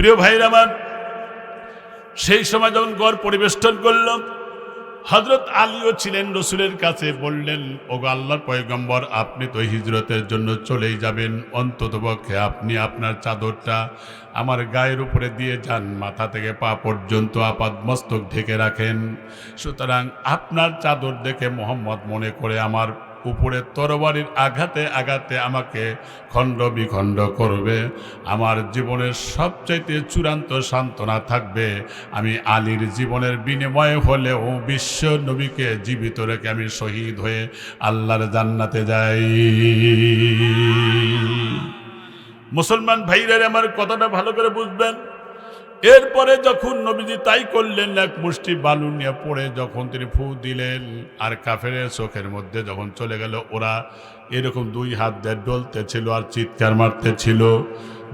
প্রিয় ভাইরা আমার, সেই সময় যখন গড় পরিবেষ্টন করল, হযরত আলীও ছিলেন রসুলের কাছে। বললেন, ওগো আল্লাহর পয়গম্বর, আপনি তো হিজরতের জন্য চলেই যাবেন, অন্ততপক্ষে আপনি আপনার চাদরটা আমার গায়ের উপরে দিয়ে যান, মাথা থেকে পা পর্যন্ত আপাদ মস্তক ঢেকে রাখেন। সুতরাং আপনার চাদর দেখে মোহাম্মদ মনে করে আমার উপরে তরবারির আঘাতে আঘাতে আমাকে খণ্ড বিখণ্ড করবে। আমার জীবনের সবচাইতে চূড়ান্ত সান্ত্বনা থাকবে, আমি আলীর জীবনের বিনিময়ে হলেও বিশ্ব নবীকে জীবিত রেখে আমি শহীদ হয়ে আল্লাহর জান্নাতে যাই। মুসলমান ভাইরা আমার কথাটা ভালো করে বুঝবেন। এরপরে যখন নবীজি তাই করলেন, এক মুষ্টি বালু নিয়ে পড়ে যখন তিনি ফু দিলেন, আর কাফেরের চোখের মধ্যে যখন চলে গেল, ওরা এরকম দুই হাত দিয়ে ডলতে ছিল আর চিৎকার মারতে ছিল।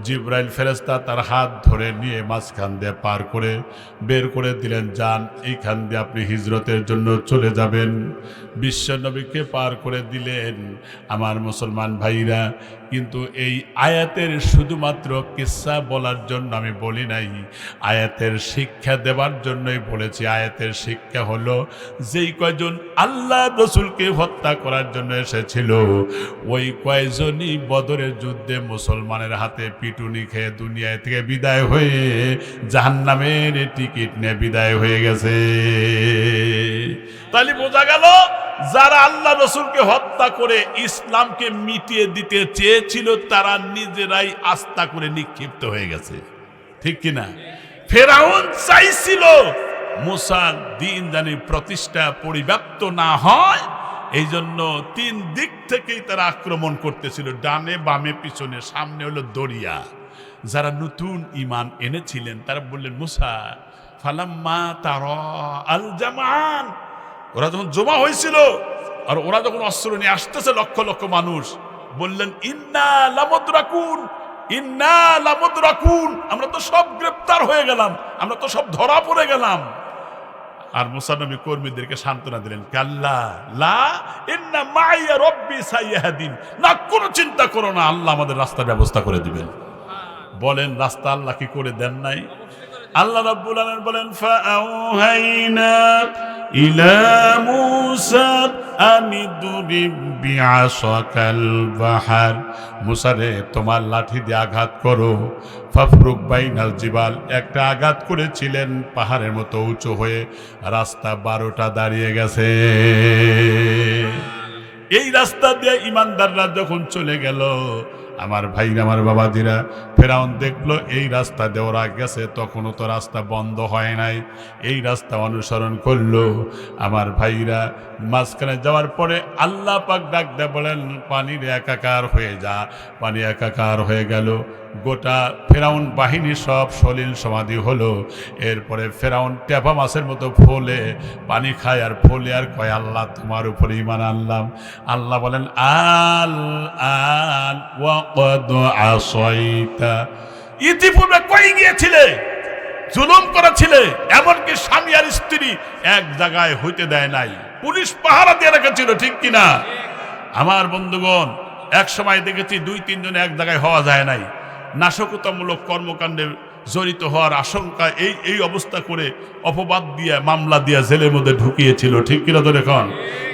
জিব্রাইল ফেরেশতা তার হাত ধরে নিয়ে মাঝখান দিয়ে পার করে বের করে দিলেন, যান, এইখান দিয়ে আপনি হিজরতের জন্য চলে যাবেন। বিশ্ব নবীকে পার করে দিলেন। আমার মুসলমান ভাইরা, কিন্তু এই আয়াতের শুধুমাত্র কিসসা বলার জন্য আমি বলি নাই, আয়াতের শিক্ষা দেবার জন্যই বলেছি। আয়াতের শিক্ষা হলো, যেই কয়জন আল্লাহ রসুলকে হত্যা করার জন্য এসেছিল, ওই কয়জনই বদরের যুদ্ধে মুসলমানের হাতে পিটুনি খেয়ে দুনিয়া থেকে বিদায় হয়ে জাহান্নামের টিকিট নিয়ে বিদায় হয়ে গেছে। তাহলে বোঝা গেল, যারা আল্লাহ রসুলকে হত্যা করে ইসলামকে মিটিয়ে দিতে চেয়েছিল, তারা নিজেরাই আস্থা করে নিক্ষিপ্ত হয়ে গেছে। ঠিক কিনা? ফেরাউন চাইছিল মুসার দিন জানি প্রতিষ্ঠা পরিব্যাপ্ত না হয়, এই জন্য তিন দিক থেকেই তারা আক্রমণ করতেছিল, ডানে বামে পিছনে। সামনে হলো দরিয়া। যারা নতুন ঈমান এনেছিলেন তারা বললেন, মুসা ফালাম্মা তারা আল জামান, ওরা যখন জমা হয়েছিল আর ওরা যখন অস্ত্র নিয়ে আসতেছে লক্ষ লক্ষ মানুষ, বললেন, ইন্না লামুদরাকুন, ইন্না লামুদরাকুন, আমরা তো সব গ্রেফতার হয়ে গেলাম, আমরা তো সব ধরা পড়ে গেলাম। আর মুসা নবী কর্মীদেরকে সান্ত্বনা দিলেন, কাল্লা লা ইন্না মাইয়া রব্বি সাইয়াহদিন, না কোনো চিন্তা করো না, আল্লাহ আমাদের রাস্তার ব্যবস্থা করে দিবেন। বলেন, রাস্তা আল্লাহ কি করে দেন নাই? আল্লাহ রাব্বুল আলামিন বলেন, ফাআউহাইনা ইলা মূসা আনিদরিব বিআসাকাল বাহার, মুসা রে, তোমার লাঠি দিয়ে আঘাত করো। ফাফরুক বাইনাল জিবাল, একটা আঘাত করেছিলেন পাহাড়ের মতো উঁচু হয়ে, রাস্তা 12টা দাঁড়িয়ে গেছে। এই রাস্তা দিয়ে ইমানদাররা যখন চলে গেল, আমার ভাইরা, আমার বাবাজিরা, ফেরাউন দেখলো এই রাস্তা দিয়ে ওরা গেছে, তখনও তো রাস্তা বন্ধ হয় নাই, এই রাস্তা অনুসরণ করলো। আমার ভাইরা, মাঝখানে যাওয়ার পরে আল্লাহ পাক ডাক দেয়া বলেন, পানির একাকার হয়ে যা। পানি একাকার হয়ে গেল, গোটা ফেরাউন বাহিনী সব সলিল সমাধি হলো। এরপরে ফেরাউন টেপা মাছের মতো ফলে পানি খায় আর ফলে আর কয়, আল্লাহ তোমার উপরে ঈমান আনলাম। আল্লাহ বলেন, আল আন ওয়াকাদ আসাইতা, ইতিপূর্বে কই গিয়েছিলে, জুলুম করেছিলে, এমনকি স্বামী আর স্ত্রী এক জায়গায় হইতে দেয় নাই, পুলিশ পাহারা দিয়ে রেখেছিল। ঠিক কিনা? আমার বন্ধুগণ, এক সময় দেখেছি 2-3 জন এক জায়গায় হওয়া যায় নাই, নাশকতামূলক কর্মকাণ্ডে জড়িত হওয়ার আশঙ্কা এই অবস্থা করে অপবাদ দিয়ে মামলা দিয়ে জেলের মধ্যে ঢুকিয়েছিল। ঠিক কিনা? তো এখন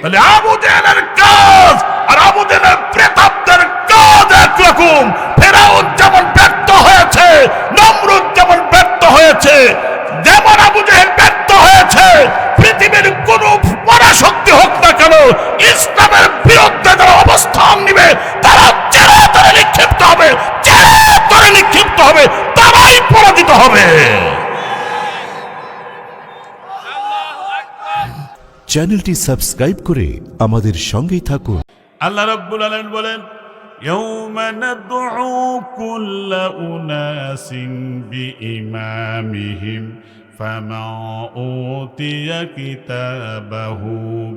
তাহলে আবু জেহেলের কাজ আর আবু জেহেলের প্রেতাত্মার কাজ একরকম। ফেরাউন যেমন ব্যর্থ হয়েছে, নমরুদ যেমন ব্যর্থ হয়েছে, যেমন আবু জেহেল ব্যর্থ হয়েছে, পৃথিবীর কোন পরাশক্তি হোক না কেন, ইসলামের বিরুদ্ধে যারা অবস্থান নিবে তারা চিরতরে নিক্ষিপ্ত হবে, চিরতরে নিক্ষিপ্ত হবে, তারাই পরাজিত হবে। চ্যানেলটি সাবস্ক্রাইব করে আমাদের সঙ্গেই থাকুন। আল্লাহ রাব্বুল আলামিন বলেন, ইয়াউমা নাদউ কুল্লা উনাসিন বিইমামিহিম ফামান উতিয়া কিতাবাহু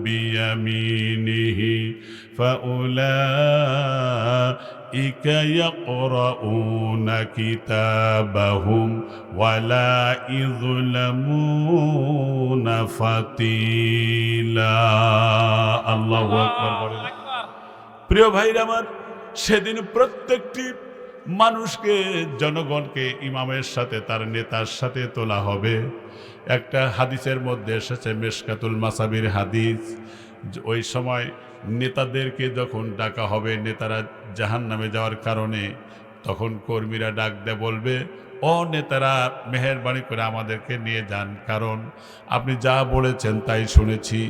বিয়ামিনিহি ফাউলাইকা ইয়াকরাউনা কিতাবাহুম ওয়ালা ইযলামুনা ফাতিলা। আল্লাহু আকবার বলেন। প্রিয় ভাইরা আমার, সেদিন প্রত্যেকটি মানুষকে, জনগণকে ইমামের সাথে, তার নেতার সাথে তোলা হবে। একটা হাদিসের মধ্যে এসেছে, মেশকাতুল মাসাবির হাদিস, ওই সময় নেতাদেরকে যখন ডাকা হবে, নেতারা জাহান্নামে যাওয়ার কারণে, তখন কর্মীরা ডাক দিয়ে বলবে, ও নেতারা, মেহেরবানি করে আমাদেরকে নিয়ে যান, কারণ আপনি যা বলেছেন তাই শুনেছি।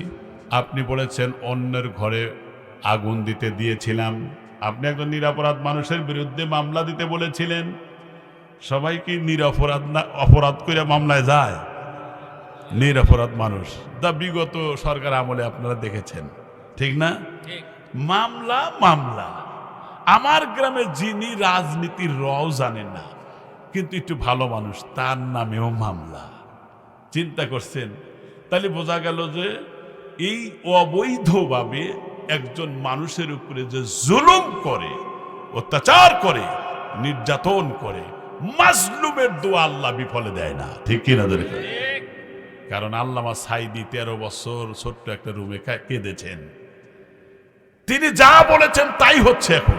আপনি বলেছেন অন্যের ঘরে আগুন দিতে দিয়েছিলাম, আপনি একজন নিরপরাধ মানুষের বিরুদ্ধে মামলা দিতে বলেছিলেন। সবাই কি নিরপরাধ না? অপরাধ করে মামলায় যায়? নিরপরাধ মানুষ দা বিগত সরকার আমলে আপনারা দেখেছেন, ঠিক না? মামলা মামলা। আমার গ্রামে যিনি রাজনীতির রও জানেন না, কিন্তু একটু ভালো মানুষ, তার নামেও মামলা। চিন্তা করছেন? তাহলে বোঝা গেল যে এই অবৈধভাবে একজন মানুষের উপরে যে জুলুম করে, অত্যাচার করে, নির্যাতন করে, মাজলুমের দোয়া আল্লাহ বিফলে দেয় না, ঠিক কিনা? কারণ আল্লামা সাইদি 13 বছর ছোট্ট একটা রুমে কেঁদেছেন। তিনি যা বলেছেন তাই হচ্ছে। এখন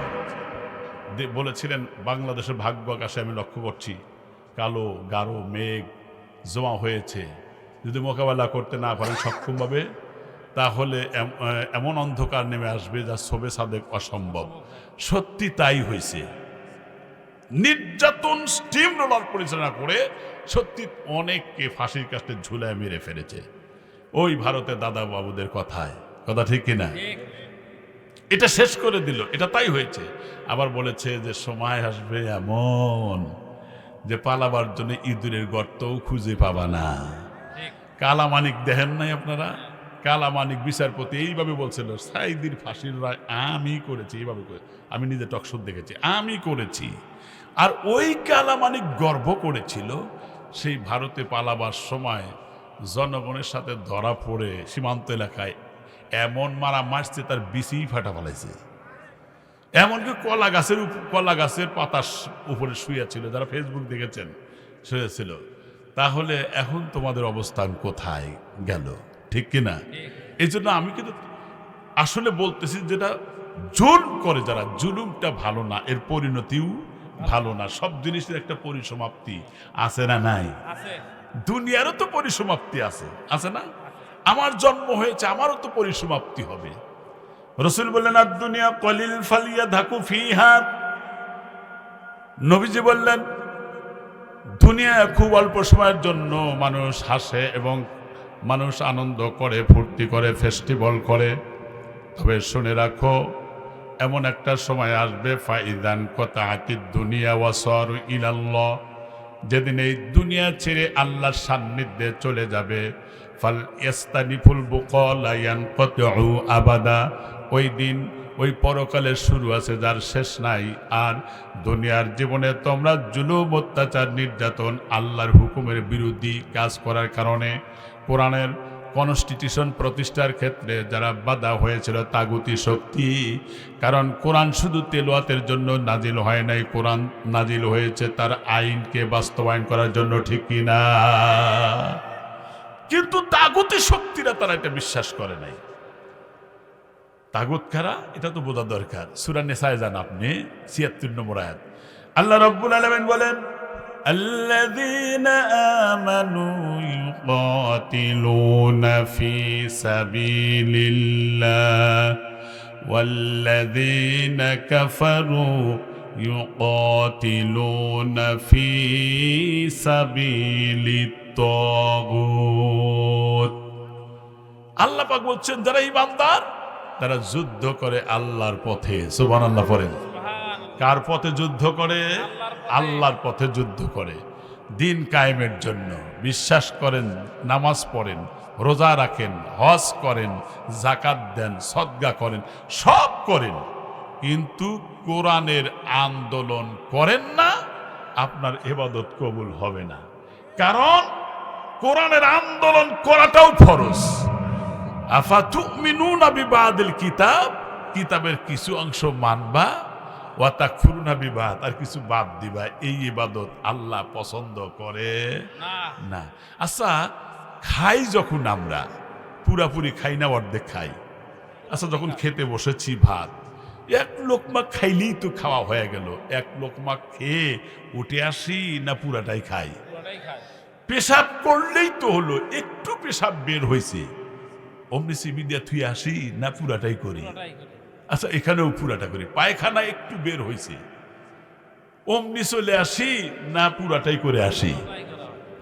বলেছিলেন বাংলাদেশের ভাগ্য আকাশে আমি লক্ষ্য করছি কালো গাঢ় মেঘ জমা হয়েছে, যদি মোকাবেলা করতে না পারেন সক্ষমভাবে, তাহলে এমন অন্ধকার নেমে আসবে যা শোবে সাদেক অসম্ভব। সত্যি তাই হয়েছে। নির্যাতন স্টিম রোলার পরিচালনা করে সত্যি অনেককে ফাঁসির কাছে ঝুলায় মেরে ফেলেছে, ওই ভারতের দাদা বাবুদের কথায়। কথা ঠিক কিনা? এটা শেষ করে দিল, এটা তাই হয়েছে। আবার বলেছে যে সময় আসবে এমন যে পালাবার জন্য ইঁদুরের গর্তও খুঁজে পাবা না। কালামানিক দেখেন নাই আপনারা? কালামানিক বিচারপতি এইভাবে বলছিল, সাইদির ফাঁসির রায় আমি করেছি, এইভাবে করে। আমি নিজে টকশো দেখেছি, আমি করেছি। আর ওই কালামানিক গর্ব করেছিল সেই ভারতে পালাবার সময় জনগণের সাথে ধরা পড়ে সীমান্ত এলাকায় এমন মারা মারছে তার বিচি ফাটা ফেলাইছে। এমনকি কলা গাছের পাতার উপরে শুয়েছিল, যারা ফেসবুক দেখেছেন, শুয়েছিল। তাহলে এখন তোমাদের অবস্থান কোথায় গেল? ঠিক কিনা? এই জন্য আমি কিন্তু আসলে বলতেছি, যেটা জুলুম করে যারা, জুলুমটা ভালো না, এর পরিণতিও ভালো না। সব জিনিসের একটা পরিসমাপ্তি আছে না নাই? দুনিয়ারও তো পরিসমাপ্তি আছে, আছে না? আমার জন্ম হয়েছে, আমারও তো পরিসমাপ্তি হবে। রাসূল বললেন, আর দুনিয়া কলিল ফালিয়াধাকু ফিহা। নবীজি বললেন, দুনিয়া খুব অল্প সময়ের জন্য মানুষ হাসে এবং মানুষ আনন্দ করে, ফুর্তি করে, ফেস্টিভ্যাল করে। তবে শুনে রাখো, এমন একটা সময় আসবে, ফাইদান কাতাআতিদ দুনিয়া ওয়া সারু ইলাল্লাহ, যেদিন এই দুনিয়া ছেড়ে আল্লাহর সান্নিধ্যে চলে যাবে। ফাল ইস্তানিফুল বুকালা ইয়ানকাতিউ আবাদা, ওই দিন ওই পরকালের শুরু আছে যার শেষ নাই। আর দুনিয়ার জীবনে তোমরা জুলুম, অত্যাচার, নির্যাতন, আল্লাহর হুকুমের বিরোধী কাজ করার কারণে, কোরআনের কনস্টিটিউশন প্রতিষ্ঠার ক্ষেত্রে যারা বাধা হয়েছিল, তাগুতি শক্তি। কারণ কোরআন শুধু তেলাওয়াতের জন্য নাজিল হয় নাই, কোরআন নাজিল হয়েছে তার আইনকে বাস্তবায়ন করার জন্য, ঠিক কিনা? কিন্তু তাগুতি শক্তিরা তারা এটা বিশ্বাস করে নাই। তাগুত কারা, এটা তো বোঝা দরকার। সূরা নিসায় যান আপনি, ৭৬ নম্বর আয়াত। আল্লাহ রাব্বুল আলামিন বলেন, الذين آمنوا يقاتلون في سبيل الله والذين كفروا يقاتلون في سبيل الطاغوت। আল্লাহ পাক বলছেন, যারা ঈমানদার তারা যুদ্ধ করে আল্লাহর পথে। সুবহানাল্লাহ পড়েন। কার পথে যুদ্ধ করে? আল্লাহর পথে যুদ্ধ করে, দিন কায়েমের জন্য। বিশ্বাস করেন, নামাজ পড়েন, রোজা রাখেন, হজ করেন, যাকাত দেন, সদকা করেন, সব করেন, কিন্তু কোরআনের আন্দোলন করেন না, আপনার ইবাদত কবুল হবে না। কারণ কোরআনের আন্দোলন করাটাও ফরজ। আফাতুমিনুনা বিবাদিল কিতাব, কিতাবের কিছু অংশ মানবা, ওয়া তাকফুরুনা বিবাদ, আর কিছু বাদ দিবা। এই ইবাদত আল্লাহ পছন্দ করে না। আচ্ছা, খাই যখন আমরা পুরাপুরি খাই না, অর্ধেক খাই। আচ্ছা, যখন খেতে বসেছি ভাত, এক লোকমা খাইলেই তো খাওয়া হয়ে গেল, এক লোকমা খেয়ে উঠে আসি না পুরাটাই খাই? পেশাব করলেই তো হলো, একটু পেশাব বের হয়েছে অমনি চিবি দিয়া থুই আসি না পুরাটাই করি? আচ্ছা এখানেও পুরাটা করি। পায়খানা একটু বের হয়েছে অমনি চলে আসি না পুরাটাই করে আসি?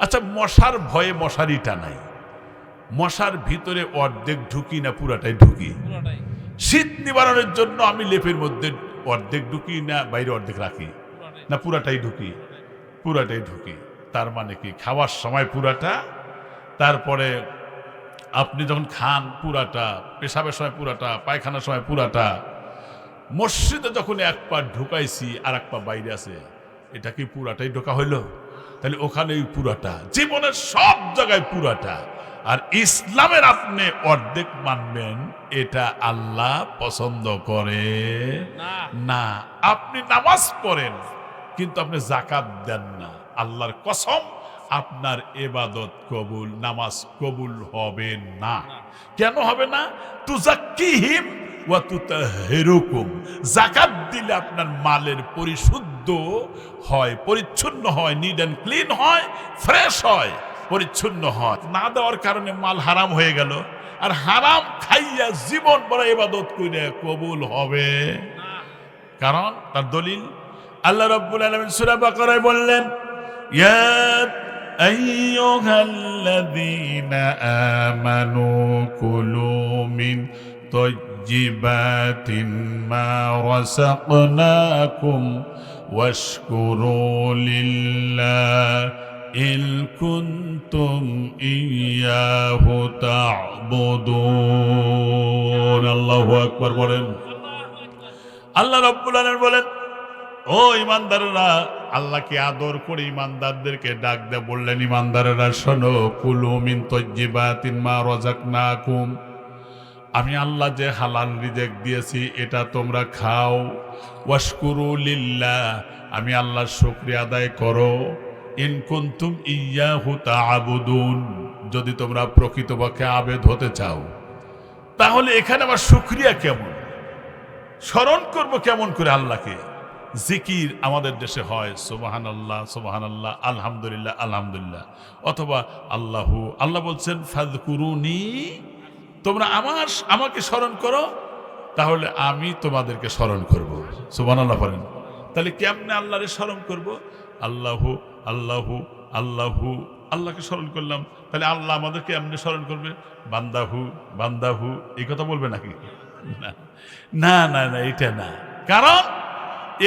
আচ্ছা মশার ভয়ে মশারি টানাই, মশার ভিতরে অর্ধেক ঢুকি না পুরাটাই ঢুকি? শীত নিবারণের জন্য আমি লেপের মধ্যে অর্ধেক ঢুকি না বাইরে অর্ধেক রাখি? না পুরাটাই ঢুকি? পুরাটাই ঢুকি। তার মানে কি খাওয়ার সময় পুরাটা, তারপরে আপনি যখন খান পুরাটা, পেশাবের সময় পুরাটা, পায়খানার সময় পুরাটা। মসজিদে যখন এক পা ঢুকাইছি আর এক পা বাইরে আছে, এটা কি পুরাটাই ঢোকা হইল? তাহলে ওখানেই পুরাটা, জীবনের সব জায়গায় পুরাটা। আর ইসলামের আপনি অর্ধেক মানবেন, এটা আল্লাহ পছন্দ করে না। আপনি নামাজ পড়েন কিন্তু আপনি যাকাত দেন না, আল্লাহর কসম আপনার ইবাদত কবুল, নামাজ কবুল হবে না। কেন হবে না? তুজাক্কিহিম ওয়া তুতাহহিরুকুম। যাকাত দিলে আপনার মালের পরিশুদ্ধ হয়, পরিচ্ছন্ন হয়, নিট অ্যান্ড ক্লিন হয়, ফ্রেশ হয়, পরিচ্ছন্ন হয়। না দেওয়ার কারণে মাল হারাম হয়ে গেল, আর হারাম খাইয়া জীবন বড় ইবাদত কইলে কবুল হবে কারণ তার দলিল আল্লাহ রাব্বুল আলামিন সূরা বাকারায় বললেন, ইয়া আইয়ুহাল্লাযীনা আমানু কুলু মিন তাইয়্যিবাতিন মা রাযাকনাকুম ওয়াশকুরু লিল্লাহি ইন কুনতুম ইয়্যাহু তা'বুদুন। আল্লাহু আকবার বলেন। আল্লাহ রাব্বুল আলামিন বলেন, ও ইমানদাররা, আল্লাহকে আদর করে ইমানদারদেরকে ডাক দিয়ে বললেন, ইমানদাররা শোনো, কুলু মিন তাইয়্যিবাতিন মা রাযাকনাকুম, আমি আল্লাহ যে হালাল রিজিক দিয়েছি এটা তোমরা খাও। ওয়াশকুরু লিল্লাহ, আমি আল্লাহর শুকরিয়া আদায় করো। ইন কুনতুম ইয়্যাহু তা'বুদুন, যদি তোমরা প্রকৃতপক্ষে আবেদ হতে চাও। তাহলে এখানে আবার শুকরিয়া কেমন, স্মরণ করব কেমন করে আল্লাহকে? জিকির আমাদের দেশে হয় সুবহানাল্লাহ সুবহানাল্লাহ, আলহামদুলিল্লাহ আলহামদুলিল্লাহ, অথবা আল্লাহু, আল্লাহ বলছেন ফাযকুরুনি, তোমরা আমাকে স্মরণ করো তাহলে আমি তোমাদেরকে স্মরণ করব। সুবহানাল্লাহ বলেন। তাহলে কেমনে আল্লাহরে স্মরণ করব? আল্লাহু আল্লাহু আল্লাহু, আল্লাহকে স্মরণ করলাম, তাহলে আল্লাহ আমাদেরকে এমনি স্মরণ করবে? বান্দাহু বান্দাহু এই কথা বলবে নাকি? না না না, এটা না। কারণ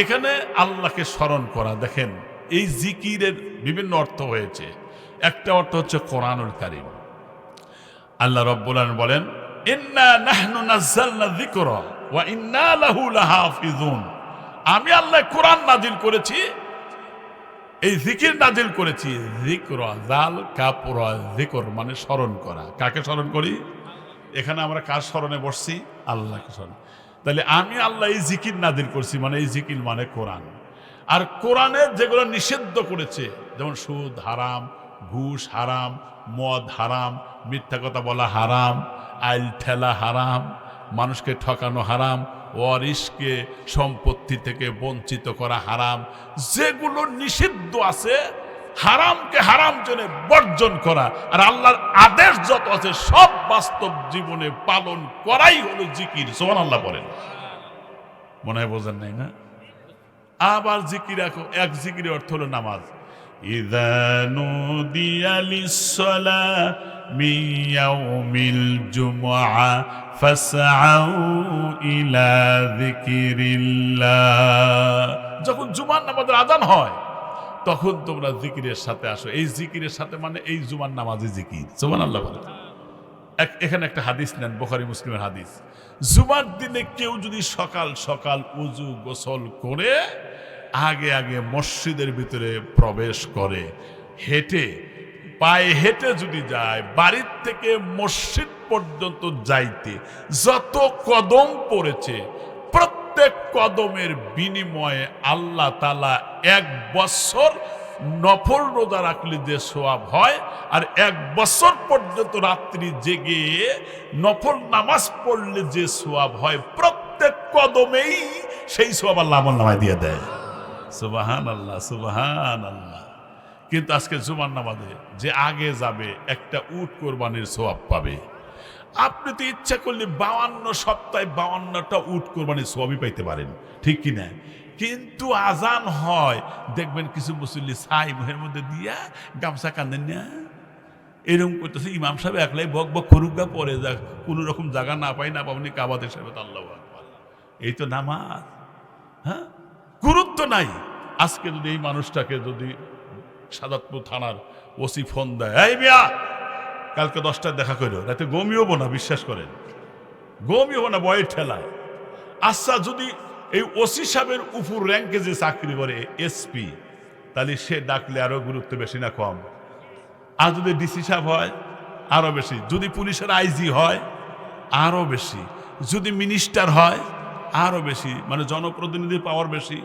এখানে আল্লাহকে স্মরণ করা, দেখেন এই জিকিরের বিভিন্ন অর্থ হয়েছে। একটা অর্থ হচ্ছে কোরআনুল কারীম। আল্লাহ রাব্বুল আলামিন বলেন, ইন্না নাহনু নাযালনা যিকরা ওয়া ইন্না লাহু লাহাফিজুন, আমি আল্লাহ কোরআন নাজিল করেছি, এই জিকির নাজিল করেছি। যিকরা, জাল কাপরা, যিকর মানে স্মরণ করা। কাকে স্মরণ করি? এখানে আমরা কার স্মরণে বসছি? আল্লাহকে স্মরণ। তাহলে আমি আল্লাহ এই জিকির নাজিল করছি, মানে এই জিকির মানে কোরআন। আর কোরআনে যেগুলো নিষিদ্ধ করেছে, যেমন সুদ হারাম, ঘুষ হারাম, মদ হারাম, মিথ্যা কথা বলা হারাম, আইল ঠেলা হারাম, মানুষকে ঠকানো হারাম, ওয়ারিশকে সম্পত্তি থেকে বঞ্চিত করা হারাম, যেগুলো নিষিদ্ধ আছে হারামকে হারাম জেনে বর্জন করা, আর আল্লাহর আদেশ যত আছে সব বাস্তব জীবনে পালন করাই হলো জিকির। সুবহানাল্লাহ বলেন। মনে হয় বোঝেন নাই না? আবার জিকির, এক জিকিরের অর্থ হলো নামাজ। ইযা নুদিয়া লিস-সালাতি মিন ইয়াউমিল জুমআ ফাসআউ ইলা যিকিরিল্লাহ, যখন জুমার নামাজের আযান হয় তখন তোমরা জিকিরের সাথে আসো। এই জিকিরের সাথে মানে এই জুমার নামাজে জিকির। সুবহানাল্লাহ বলেন। এখানে একটা হাদিস নেন, বুখারী মুসলিমের হাদিস। জুমার দিনে কেউ যদি সকাল সকাল উযু গোসল করে আগে আগে মসজিদের ভিতরে প্রবেশ করে, হেঁটে পায়ে হেঁটে যদি যায়, বাড়ির থেকে মসজিদ পর্যন্ত যাইতে যত কদম পড়েছে, প্রত্যেক কদমের বিনিময়ে আল্লাহ তাআলা 1 বছর নফল রোজা রাখলে যে সওয়াব হয়, আর 1 বছর পর্যন্ত রাত্রি জেগে নফল নামাজ পড়লে যে সওয়াব হয়, প্রত্যেক কদমেই সেই সওয়াব আল্লাহ আমল নামায় দিয়ে দেয়। সুবহানাল্লাহ, সুবহানাল্লাহ। কিন্তু আজকে জুমার নামাজে যে আগে যাবে একটা উট কোরবানির সওয়াব পাবে। আপনি তো ইচ্ছা করলে 52 সপ্তাহে 52টা উট কোরবানির সওয়াবই পাইতে পারেন, ঠিক কিনা? কিন্তু আজান হয়, দেখবেন কিছু মুসল্লি ছাই মুহের মধ্যে দিয়া গামছা কাঁদেন না, এরকম করতেছে। ইমাম সাহেব একলাই বক বক করুক পরে যা, কোনো রকম জায়গা না পাই না পাবনি কাবাদের সাহেব আল্লাহু আকবার। এই তো নামাজ। হ্যাঁ, গুরুত্ব নাই। আজকে যদি এই মানুষটাকে যদি সাদাতপুর থানার ওসি ফোন দেয়, এই মিয়া কালকে 10টায় দেখা করো, রাতে গমিও না, বিশ্বাস করেন গমিও না, বয়ের ঠেলায়। আচ্ছা, যদি এই ওসি সাহেবের উপর র্যাঙ্কে যে চাকরি করে এসপি, তাহলে সে ডাকলে আরো গুরুত্ব বেশি না কম? আর যদি ডিসি সাহেব হয় আরো বেশি, যদি পুলিশের আইজি হয় আরো বেশি, যদি মিনিস্টার হয় আরো বেশি, মানে জনপ্রতিনিধির পাওয়ার বেশি,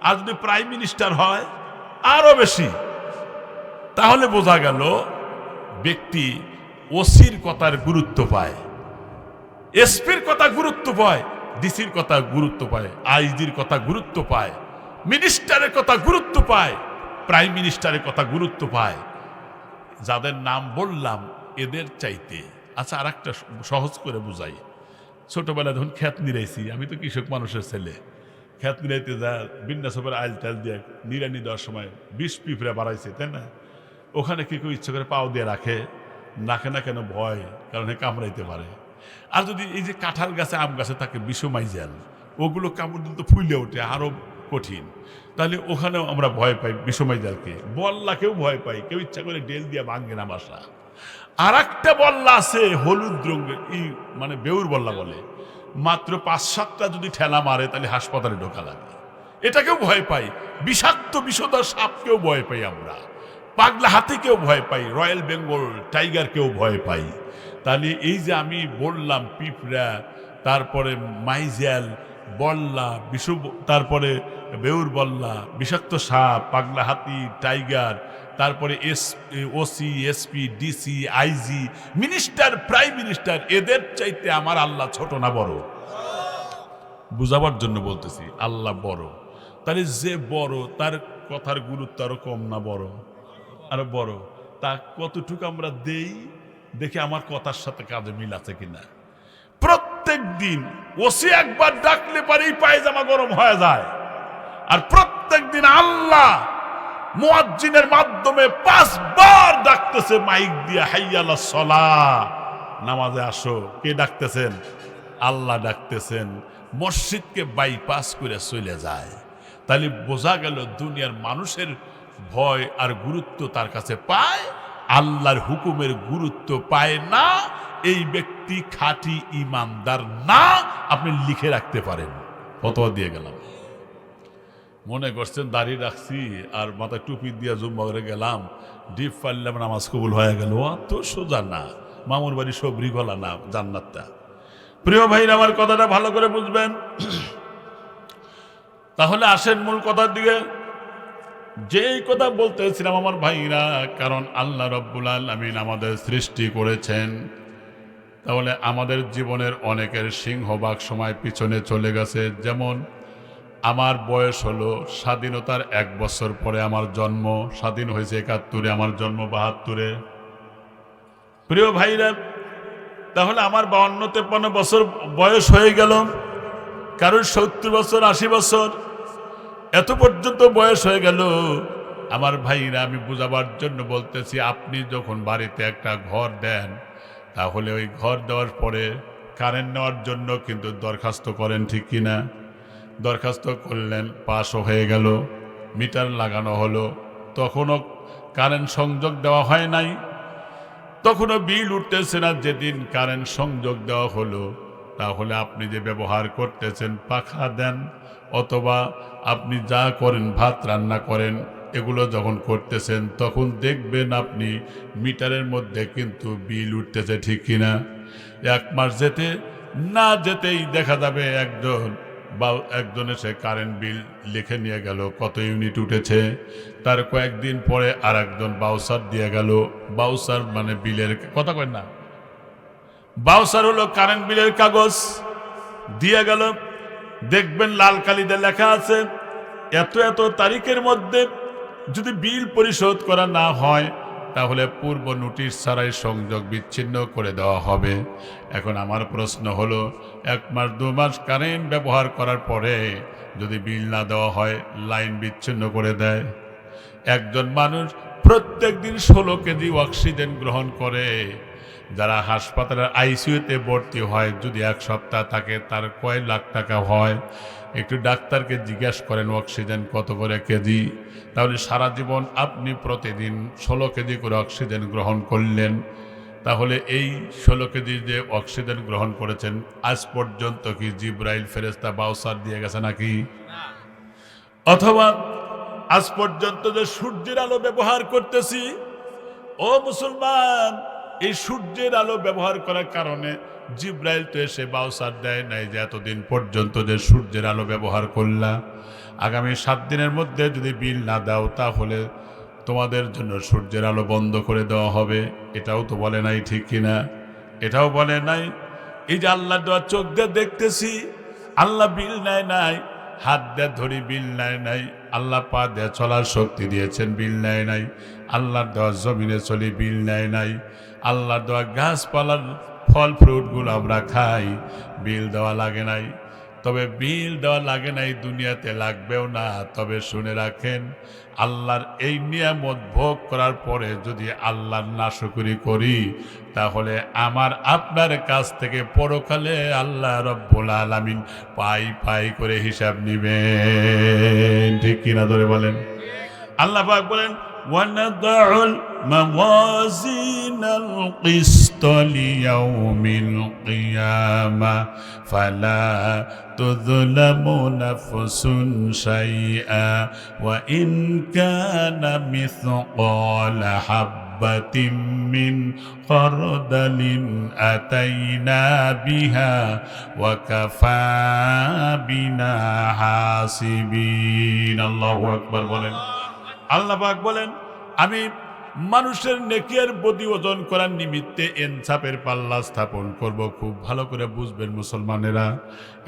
আর যদি প্রাইম মিনিস্টার হয় আরো বেশি। তাহলে বোঝা গেল ব্যক্তি ওসির কথার গুরুত্ব পায়, এসপির কথা গুরুত্ব পায়, ডিসির কথা গুরুত্ব পায়, আইজির কথা গুরুত্ব পায়, মিনিস্টারের কথা গুরুত্ব পায়, প্রাইম মিনিস্টারের কথা গুরুত্ব পায়। যাদের নাম বললাম এদের চাইতে। আচ্ছা, আর একটা সহজ করে বুঝাই। ছোটবেলায় যখন ক্ষেত নিরাইছি, আমি তো কৃষক মানুষের ছেলে, ক্ষেত নিরাইতে যা বিন্যাসের আইল টাইল দিয়ে নিরানি দেওয়ার সময় 20 পিঁপড়া বাড়াইছে, তাই না? ওখানে কি কেউ ইচ্ছে করে পাও দিয়ে রাখে? রাখে না কেন? ভয়, কারণ কামড়াইতে পারে। আর যদি এই যে কাঁঠাল গাছে আম গাছে থাকে বিষময় জাল, ওগুলো কামড় দিলে তো ফুলে ওঠে, আরো কঠিন। তাহলে ওখানেও আমরা ভয় পাই বিষময় জালকে। বল্লাকেও ভয় পাই, কেউ ইচ্ছা করে ডেল দিয়ে ভাঙে না বাসা। আর একটা বল্লা আছে হলুদ রঙের, মানে বেউর বল্লা বলে, মাত্র 5-7টা যদি ঠেলা মারে তাহলে হাসপাতালে ঢোকা লাগে। এটাকেও ভয় পাই। বিষাক্ত বিষধর সাপকেও ভয় পাই আমরা, পাগলা হাতিকেও ভয় পাই, রয়্যাল বেঙ্গল টাইগারকেও ভয় পাই। তাহলে এই যে আমি বললাম পিঁপড়া, তারপরে মাইজাল, বল্লা, তারপরে বেউর বল্লা, বিষাক্ত সাপ, পাগলা হাতি, টাইগার, তারপরে OC, SP, DC, IG, minister, prime minister, এদের চাইতে আমার আল্লাহ ছোট না বড়? বুঝাবার জন্য বলতেছি, আল্লাহ বড়। তাহলে যে বড় তার কথার গুরুত্ব আরো কম না বড়? আরো বড়। তা কতটুকু আমরা দেই দেখে আমার কথার সাথে কাজে মিল আছে কিনা। প্রত্যেক দিন ওসি একবার ডাকলে পারেই পায়জামা গরম হয়ে যায়। আর প্রত্যেক দিন আল্লাহ মুয়াজ্জিনের মাধ্যমে 5 বার ডাকতেছে মাইক দিয়ে, হাইয়া আলাস সালাহ, নামাজে আসো। কে ডাকতেছেন? আল্লাহ ডাকতেছেন। মসজিদকে বাইপাস করে চলে যায়। তাহলে বোঝা গেল দুনিয়ার মানুষের ভয় আর গুরুত্ব তার কাছে পায়, আল্লাহর হুকুমের গুরুত্ব পায় না। এই ব্যক্তি খাঁটি ইমানদার না। আপনি লিখে রাখতে পারেন। ফতোয়া দিয়ে গেলাম। মনে করছেন দাড়ি রাখছি আর মাথায় টুপি দিয়ে জুম্মা করে গেলাম, ডিপ পারলাম, নামাজ কবুল হয়ে গেল। তো সোজা না, মামুর বাড়ি সবরি গলা না জান্নাতটা। প্রিয় ভাইরা, আমার কথাটা ভালো করে বুঝবেন। তাহলে আসেন মূল কথার দিকে। যেই কথা বলতেছিলাম আমার ভাইরা, কারণ আল্লাহ রব্বুল আলামিন আমাদের সৃষ্টি করেছেন, তাহলে আমাদের জীবনের অনেকের সিংহভাগ সময় পিছনে চলে গেছে। যেমন আমার বয়স হলো স্বাধীনতার 1 বছর পরে আমার জন্ম। স্বাধীন হয়েছে 71-এ, আমার জন্ম 72-এ। প্রিয় ভাইরা, তাহলে আমার 52-53 বছর বয়স হয়ে গেল, কারণ 70 বছর, 80 বছর, এত পর্যন্ত বয়স হয়ে গেল। আমার ভাইরা, আমি বুঝাবার জন্য বলতেছি, আপনি যখন বাড়িতে একটা ঘর দেন, তাহলে ওই ঘর দেওয়ার পরে কারেন্ট নেওয়ার জন্য কিন্তু দরখাস্ত করেন, ঠিক কিনা? দরখাস্ত করলেন, পাসও হয়ে গেল, মিটার লাগানো হলো, তখনও কারেন্ট সংযোগ দেওয়া হয় নাই, তখনও বিল উঠতেছে না। যেদিন কারেন্ট সংযোগ দেওয়া হলো, তাহলে আপনি যে ব্যবহার করতেছেন, পাখা দেন অথবা আপনি যা করেন, ভাত রান্না করেন, এগুলো যখন করতেছেন, তখন দেখবেন আপনি মিটারের মধ্যে কিন্তু বিল উঠতেছে, ঠিক কিনা? 1 মাস যেতে না যেতেই দেখা যাবে একজন এসে কারেন্ট বিল লিখে নিয়ে গেল, কত ইউনিট উঠেছে। তার কয়েকদিন পরে আর একজন বাউচার দিয়ে গেল। বাউচার মানে বিলের কথা কয় না, বাউচার হলো কারেন্ট বিলের কাগজ দিয়ে গেল। দেখবেন লাল কালিতে লেখা আছে এত এত তারিখের মধ্যে যদি বিল পরিশোধ করা না হয় তাহলে পূর্ব নোটিশ ছাড়াই সংযোগ বিচ্ছিন্ন করে দেওয়া হবে। এখন আমার প্রশ্ন হলো, 1 মাস 2 মাস কারেন্ট ব্যবহার করার পরে যদি বিল না দেওয়া হয়, লাইন বিচ্ছিন্ন করে দেয়। একজন মানুষ প্রত্যেক দিন 16 কেজি অক্সিজেন গ্রহণ করে। যারা হাসপাতালের আইসিইউতে ভর্তি হয়, যদি 1 সপ্তাহ থাকে তার কয় লাখ টাকা হয়। একটু ডাক্তারকে জিজ্ঞেস করেন অক্সিজেন কত করে কেজি। তাহলে সারা জীবন আপনি প্রতিদিন 16 কেজি করে অক্সিজেন গ্রহণ করলেন। তাহলে এই 16 কেজি যে অক্সিজেন গ্রহণ করেছেন, আজ পর্যন্ত কি জিব্রাইল ফেরেশতা বাউসার দিয়ে গেছে নাকি? অথবা আজ পর্যন্ত যে সূর্যের আলো ব্যবহার করতেছি, ও মুসলমান, এই সূর্যের আলো ব্যবহার করার কারণে জিব্রাইল তো এসে বাউসার দেয় নাই যে এতদিন পর্যন্ত যে সূর্যের আলো ব্যবহার করলা, আগামী 7 দিনের মধ্যে যদি বিল না দাও তাহলে তোমাদের জন্য সূর্যের আলো বন্ধ করে দেওয়া হবে। এটাও তো বলে নাই, ঠিক কিনা? এটাও বলে নাই। এই যে আল্লাহ দেওয়া চোখ দিয়ে দেখতেছি, আল্লাহ বিল নেয় নাই। হাত দিয়ে ধরি, বিল নেয় নাই। আল্লাহ পা দিয়ে চলার শক্তি দিয়েছেন, বিল নেয় নাই। আল্লাহর দেওয়া জমিনে চলি, বিল নেয় নাই। আল্লাহর দেওয়া গাছপালার ফল ফ্রুটগুলো আমরা খাই, বিল দেওয়া লাগে নাই। তবে বিল দেওয়া লাগে নাই, দুনিয়াতে লাগবেও না। তবে শুনে রাখেন, আল্লাহর এই নিয়ামত ভোগ করার পরে যদি আল্লাহর নাশকরি করি, তাহলে আমার আপনার কাছ থেকে পরকালে আল্লাহ রব্বুল আলামিন পাই পাই করে হিসাব নিবেন। ঠিক কিনা ধরে বলেন? আল্লাহ পাক বলেন, وَنَضَعُ الْمَوَازِينَ الْقِسْطَ لِيَوْمِ الْقِيَامَةِ فَلَا تُظْلَمُ نَفْسٌ شَيْئًا وَإِنْ كَانَ مِثْقَالَ حَبَّةٍ مِّنْ خَرْدَلٍ أَتَيْنَا بِهَا وَكَفَى بِنَا حَاسِبِينَ। আল্লাহু আকবার বলেন। আল্লাহ পাক বলেন, আমি মানুষের নেকির বদি ওজন করার নিমিত্তে ইনসাফের পাল্লা স্থাপন করব। খুব ভালো করে বুঝবেন মুসলমানেরা,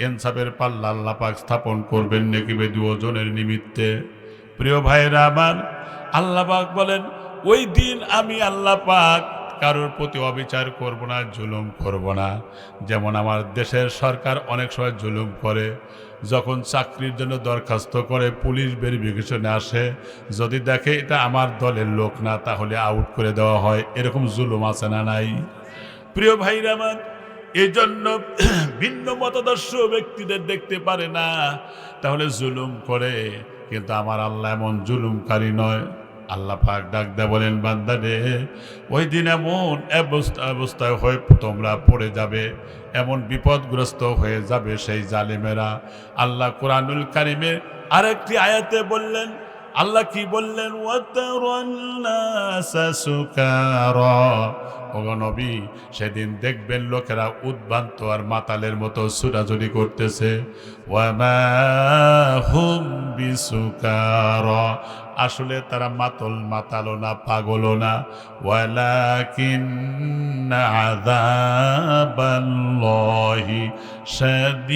ইনসাফের পাল্লা আল্লাহ পাক স্থাপন করবেন নেকি বদি ওজনের নিমিত্তে। প্রিয় ভাইরা আমার, আল্লাহ পাক বলেন, ওই দিন আমি আল্লাহ পাক কারোর প্রতি অবিচার করব না, জুলুম করব না। যেমন আমার দেশের সরকার অনেক সময় জুলুম করে। যখন চাকরির জন্য দরখাস্ত করে, পুলিশ ভেরিফিকেশনে আসে, যদি দেখে এটা আমার দলের লোক না, তাহলে আউট করে দেওয়া হয়। এরকম জুলুম আছে না নাই? প্রিয় ভাইরা আমার, এই জন্য ভিন্ন মতাদর্শ ব্যক্তিদের দেখতে পারে না, তাহলে জুলুম করে। কিন্তু আমার আল্লাহ এমন জুলুমকারী নয়। আল্লাহ পাক ডাক দেয়া বলেন, বান্দা রে, ওই দিন এমন অবস্থায় হয়ে তোমরা পড়ে যাবে, এমন বিপদগ্রস্ত হয়ে যাবে সেই জালেমেরা। আল্লাহ কোরআনুল কারিমে আরেকটি আয়াতে বললেন, আল্লাহ কি বললেন? ওগো নবী, সেদিন দেখবেন লোকেরা উদ্ভ্রান্ত আর মাতালের মতো ছুটাছুটি করতেছে। ওয়ামা হুম বিসুকারা, আসলে তারা মাতালো না, পাগলও না। ওয়ালাকিন্না আযাবাল্লাহি শাদীদ।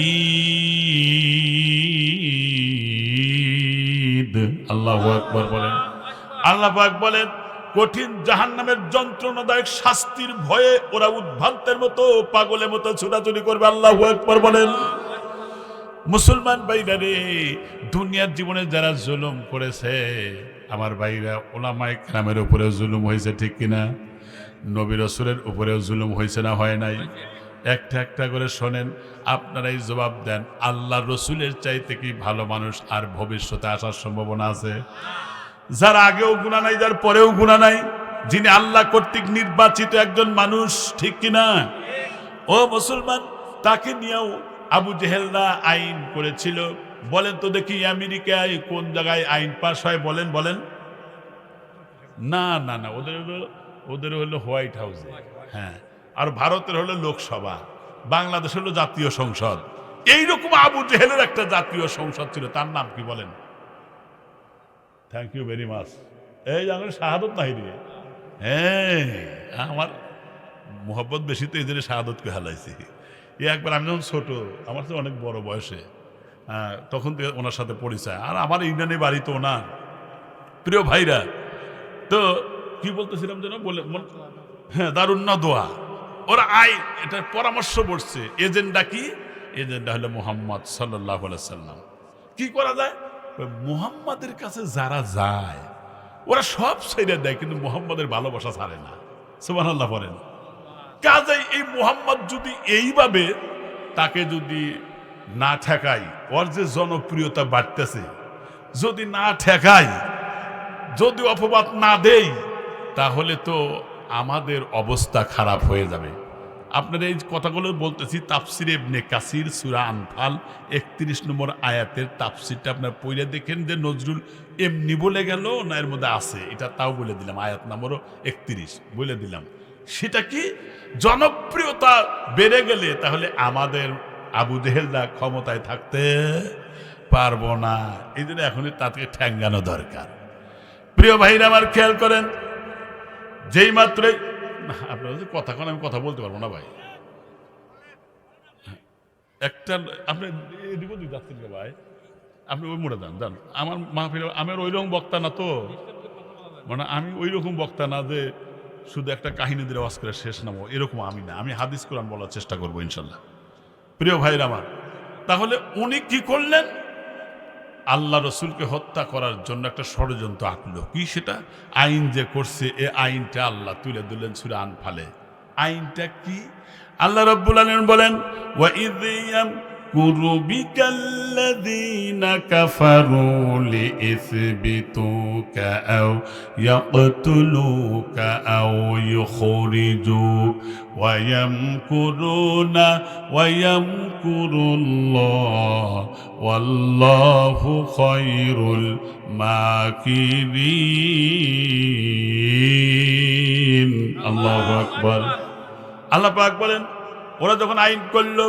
আল্লাহু আকবার বলেন। আল্লাহ পাক বলেন, কঠিন জাহান্নামের যন্ত্রণাদায়ক শাস্তির ভয়ে ওরা উদ্ভ্রান্তের মতো, পাগলের মতো ছুটাছুটি করবে। আল্লাহু আকবার বলেন। মুসলমান ভাইরা রে, দুনিয়ার জীবনে যারা জুলুম করেছে, আমার ভাইরা, ওলামায়ে কেরামের উপরেও জুলুম হয়েছে, ঠিক কিনা? নবী রাসূলের উপরেও জুলুম হয়েছে না হয় নাই? একটা একটা করে শোনেন, আপনারাই জবাব দেন। আল্লাহ রসুলের চাইতে কি ভালো মানুষ আর ভবিষ্যতে আসার সম্ভাবনা আছে? যার আগেও গুনাহ নাই, যার পরেও গুনাহ নাই, যিনি আল্লাহ কর্তৃক নির্বাচিত একজন মানুষ, ঠিক কিনা? ও মুসলমান, তাকে নিয়েও আবু জেহেলরা আইন করেছিল। বলেন তো দেখি, আমেরিকায় কোন জায়গায় আইন পাস হয়? বলেন বলেন। না না না, ওদের হলো হোয়াইট হাউসে। হ্যাঁ, আর ভারতের হলো লোকসভা, বাংলাদেশ হলো জাতীয় সংসদ। এইরকম আবু জেহেলের একটা জাতীয় সংসদ ছিল, তার নাম কি বলেন? Thank you very much. এই জানেন শাহাদত নাহিরি। হ্যাঁ, আমার মোহব্বত বেশি, তো এদের শাহাদতকে হালাইছি। একবার আমি যখন ছোট, আমার তো অনেক বড় বয়সে, তখন থেকে ওনার সাথে পরিচয়। আর আমার ইউনিয়নে বাড়ি তো ওনার। প্রিয় ভাইরা, তো কি বলতেছিলাম যেন বলে, হ্যাঁ, দারুন দোয়া। ওরা এটার পরামর্শ বলছে। এজেন্ডা কি? এজেন্ডা হলো মুহাম্মদ সাল্লাল্লাহু আলাইহি সাল্লাম। কি করা যায়? মুহাম্মাদের কাছে যারা যায় ওরা সব ছেড়ে দেয়, কিন্তু মুহাম্মাদের ভালোবাসা ছাড়ে না। সুবহানাল্লাহ বলেন। কাজেই এই মুহাম্মদ যদি এইভাবে তাকে যদি না ঠেকাই, ওর যে জনপ্রিয়তা বাড়তেছে, যদি না ঠেকাই, যদি অপবাদ না দেই, তাহলে তো আমাদের অবস্থা খারাপ হয়ে যাবে। আপনার এই কথাগুলো বলতেছি তাফসিরে ইবনে কাসির সূরা আনফাল 31 নম্বর আয়াতের তাফসিরটা আপনার পড়ে দেখেন যে নজরুল এমনি বলে গেল না এর মধ্যে আছে, এটা তাও বলে দিলাম। আয়াত নম্বর 31 বলে দিলাম। সেটা কি? জনপ্রিয়তা বেড়ে গেলে তাহলে আমাদের আবু জেহেলরা ক্ষমতায় থাকতে পারবো না। এই জন্য এখনই তাকে ঠ্যাঙ্গানো দরকার। প্রিয় ভাইরা আমার, খেয়াল করেন, যেই মাত্রই আপনার কথা কোন আমি কথা বলতে পারবো না ভাই। একটা আপনি এদিকে ওদিকে যাচ্ছেন ভাই, আপনি ওই মোড়ে যান। আমার মাহফিল, আমার ওই রকম বক্তা না তো, মানে আমি ওই রকম বক্তা না যে শুধু একটা কাহিনী দিয়ে ওয়াজ করে শেষ নামো, এরকম আমি না। আমি হাদিস কোরআন বলার চেষ্টা করবো ইনশাল্লাহ। প্রিয় ভাইরা আমার, তাহলে উনি কি করলেন? আল্লাহ রসুলকে হত্যা করার জন্য একটা ষড়যন্ত্র আঁকলো। কি সেটা? আইন যে করছে, এ আইনটা আল্লাহ তুলে দিলেন সূরা আনফালে। আইনটা কি? আল্লাহ রাব্বুল আলামিন বলেন, ওয়া ইয ইয়ামকুরু বিকাল্লাযীনা কাফারু লিইসবিতুকা আও ইয়াকতুলুকা আও ইউখরিজুক ওয়া ইয়ামকুরুনা ওয়া ইয়ামকুরুল্লাহ ওয়াল্লাহু খায়রুল মাকিরিন। আল্লাহু আকবার। আল্লাহ পাক বলেন, ওরা যখন আইন করলো,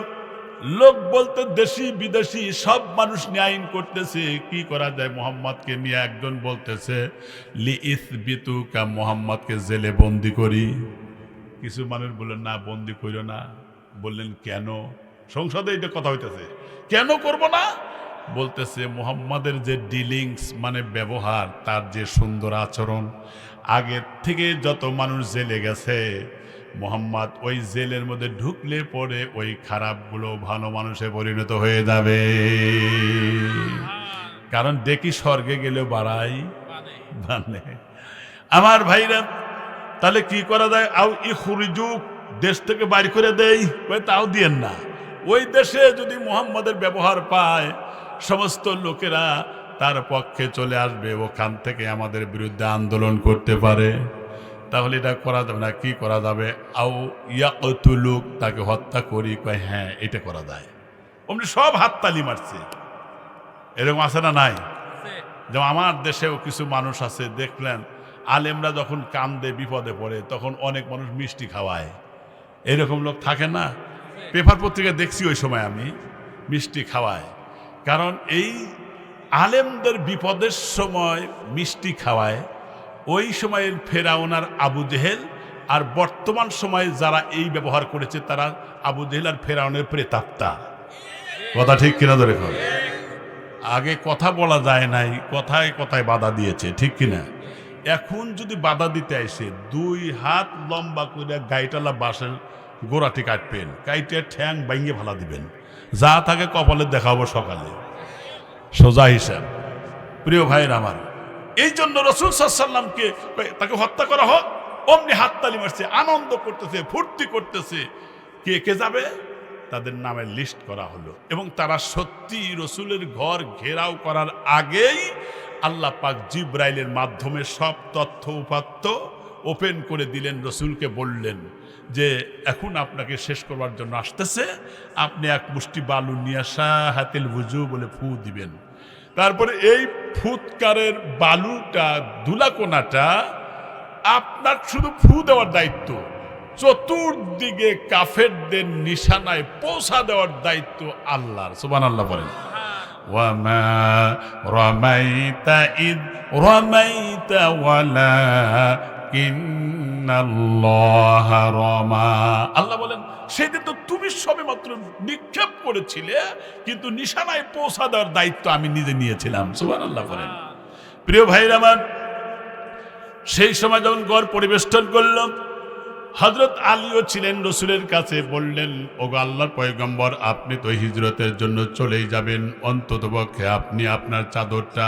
লোক বলতে দেশি বিদেশি সব মানুষ নিয়ে আইন করতেছে, কি করা যায় মুহাম্মদকে নিয়ে। একজন বলতেছে লিইসবিতুকা, মুহাম্মদকে জেলে বন্দি করি। কিছু মানুষ বললেন না, বন্দি কইরো না। বললেন কেন? সংসদে এটা কথা হইতেছে, কেন করব না? বলতেছে মুহাম্মাদের যে ডিলিংস মানে ব্যবহার, তার যে সুন্দর আচরণ, আগের থেকে যত মানুষ জেলে গেছে, মুহাম্মদ ওই জেলের মধ্যে ঢুকলে পরে ওই খারাপগুলো ভালো মানুষে পরিণত হয়ে যাবে। কারণ দেখি স্বর্গে গেলে বাড়াই মানে। আমার ভাইরা, তাহলে কি করা যায়? আও ইখরিজুক, দেশ থেকে বাইর করে দেই, তাও দিয়েন না। ওই দেশে যদি মুহাম্মদের ব্যবহার পায়, সমস্ত লোকেরা তার পক্ষে চলে আসবে, ওখান থেকে আমাদের বিরুদ্ধে আন্দোলন করতে পারে। তাহলে এটা করা যাবে না। কি করা যাবে? আও ইয়াকতুলুক, তাকে হত্যা করি। কয় হ্যাঁ, এটা করা যায়। অমনি সব হাততালি মারছে। এরকম আছে না নাই? যেমন আমার দেশেও কিছু মানুষ আছে, দেখলেন আলেমরা যখন কান্দে বিপদে পড়ে তখন অনেক মানুষ মিষ্টি খাওয়ায়। এরকম লোক থাকে না? পেপার পত্রিকা দেখছি ওই সময় আমি, মিষ্টি খাওয়ায়। কারণ এই আলেমদের বিপদের সময় মিষ্টি খাওয়ায়। ওই সময়ের ফেরাউন আর আবু জেহেল, আর বর্তমান সময়ে যারা এই ব্যবহার করেছে তারা আবু জেহেল আর ফেরাউনের প্রেতাত্মা। কথা ঠিক কিনা ধরে? আগে কথা বলা যায় নাই, কথায় কথায় বাধা দিয়েছে, ঠিক কিনা? এখন যদি বাধা দিতে আসে, 2 হাত লম্বা করে গাইটালা বাঁশের গোড়াটি কাটবেন, কাইটে ঠ্যাং ভাঙিয়ে ফালা দিবেন, যা থাকে কপালে দেখাবো সকালে, সোজা হিসাব। প্রিয় ভাইয়ের আমার, এই জন্য রাসূল সাল্লাল্লাহু আলাইহি ওয়াসাল্লামকে তাকে হত্যা করা হোক, অমনি হাততালি মারছে, আনন্দ করতেছে, ফুর্তি করতেছে। কে কে যাবে? তাদের নামের লিস্ট করা হলো। এবং তারা সত্যি রসুলের ঘর ঘেরাও করার আগেই আল্লাহ পাক জিব্রাইলের মাধ্যমে সব তথ্য উপাত্ত ওপেন করে দিলেন। রসুলকে বললেন যে এখন আপনাকে শেষ করবার জন্য আসতেছে, আপনি এক মুষ্টি বালু নিয়ে শাহাতিল ওযু বলে ফু দিবেন। তারপরে এই ফুৎকারের বালুটা, ধুলাকোনাটা আপনার শুধু ফু দেওয়ার দায়িত্ব, চতুর্দিকে কাফেরদের নিশানায় পৌঁছা দেওয়ার দায়িত্ব আল্লাহর। সুবহানাল্লাহ বলেন। ওয়ামা রামাইতা ইদ রামাইতা ওয়ালাকিন ইন্নাল্লাহা রামা। আল্লাহ বলেন সেদিন তো তুমি সবেমাত্র নিক্ষেপ করেছিলে, কিন্তু নিশানায় পৌঁছা দেওয়ার দায়িত্ব আমি নিজে নিয়েছিলাম। সুবহানাল্লাহ বলেন। প্রিয় ভাইরা আমার, সেই সময় যখন গড় পরিবেষ্টন করলাম, হযরত আলীও ছিলেন রসুলের কাছে। বললেন, ওগো আল্লাহর পয়গম্বর, আপনি তো হিজরতের জন্য চলেই যাবেন, অন্ততপক্ষে আপনি আপনার চাদরটা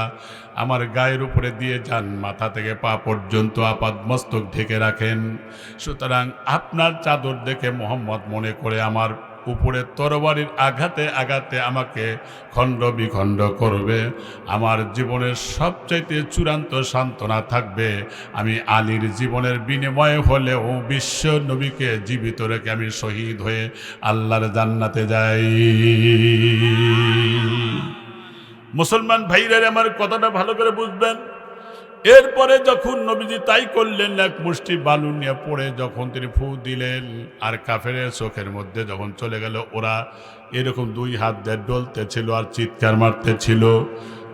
আমার গায়ের উপরে দিয়ে যান, মাথা থেকে পা পর্যন্ত আপাদ মস্তক ঢেকে রাখেন। সুতরাং আপনার চাদর দেখে মোহাম্মদ মনে করে আমার উপরে তরবারির আঘাতে আঘাতে আমাকে খণ্ড বিখণ্ড করবে। আমার জীবনের সবচাইতে চূড়ান্ত সান্ত্বনা থাকবে, আমি আলীর জীবনের বিনিময়ে হলেও বিশ্ব নবীকে জীবিত রেখে আমি শহীদ হয়ে আল্লাহর জান্নাতে যাই। মুসলমান ভাইরা আমার কথাটা ভালো করে বুঝবেন। এরপরে যখন নবীজি তাই করলেন, এক মুষ্টি বালু নিয়ে পড়ে যখন তিনি ফু দিলেন, আর কাফেরের চোখের মধ্যে যখন চলে গেল, ওরা এরকম দুই হাত দিয়ে ডলতে ছিল আর চিৎকার মারতে ছিল।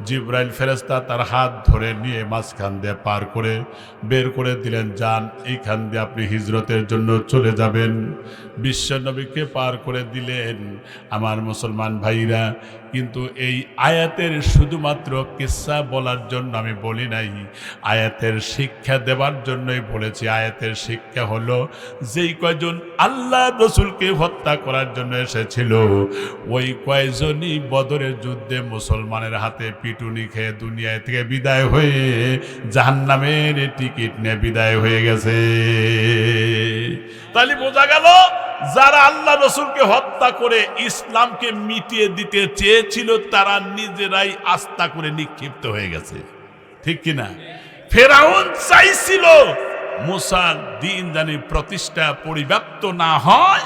জিব্রাইল ফেরেশতা তার হাত ধরে নিয়ে মাঝখান দিয়ে পার করে বের করে দিলেন, যান, এইখান দিয়ে আপনি হিজরতের জন্য চলে যাবেন। বিশ্ব নবীকে পার করে দিলেন। আমার মুসলমান ভাইরা, কিন্তু এই আয়াতের শুধুমাত্র কিসসা বলার জন্য আমি বলি নাই, আয়াতের শিক্ষা দেবার জন্যই বলেছি। আয়াতের শিক্ষা হলো, যেই কয়জন আল্লাহ রসুলকে হত্যা করার জন্য এসেছিল, ওই কয়জনই বদরের যুদ্ধে মুসলমানের হাতে পিটুনি খেয়ে দুনিয়া থেকে বিদায় হয়ে জাহান্নামের টিকিট নিয়ে বিদায় হয়ে গেছে। তাহলে বোঝা গেল, যারা আল্লাহ রসুলকে হত্যা করে ইসলামকে মিটিয়ে দিতে চেয়েছিল, তারা নিজেরাই আস্থা করে নিক্ষিপ্ত হয়ে গেছে। ঠিক কিনা? ফেরাউন চাইছিল মুসার দিন জানি প্রতিষ্ঠা পরিব্যাপ্ত না হয়,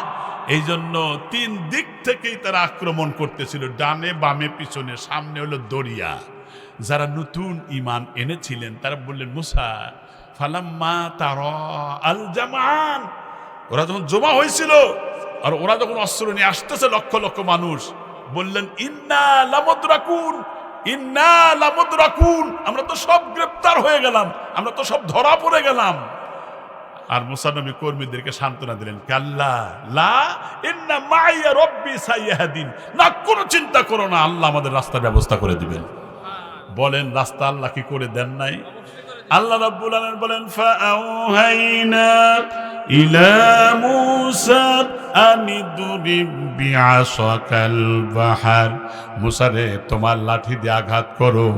এই জন্য তিন দিক থেকেই তারা আক্রমণ করতেছিল, ডানে বামে পিছনে। সামনে হলো দরিয়া। যারা নতুন ঈমান এনেছিলেন তারা বললেন, মুসা ফালাম্মা তারা আল জামান, ওরা যখন জমা হয়েছিল আর ওরা যখন অস্ত্র নিয়ে আসতেছে লক্ষ লক্ষ মানুষ, বললেন, ইন্না লামুদরাকুন, ইন্না লামুদরাকুন, আমরা তো সব গ্রেফতার হয়ে গেলাম, আমরা তো সব ধরা পড়ে গেলাম। আর মুসা নবী কর্মীদেরকে সান্ত্বনা দিলেন, কাল্লা লা ইন্না মাইয়া রব্বি সাইয়াহদিন, না কোনো চিন্তা করো না, আল্লাহ আমাদের রাস্তার ব্যবস্থা করে দিবেন। বলেন, রাস্তা আল্লাহ কি করে দেন নাই? আল্লাহ রাব্বুল আলামিন বলেন, ফাআউহাইনা ইলা মূসা আনিদরিব বিআসাকাল বাহার, মুসা রে তোমার লাঠি দিয়ে আঘাত করো।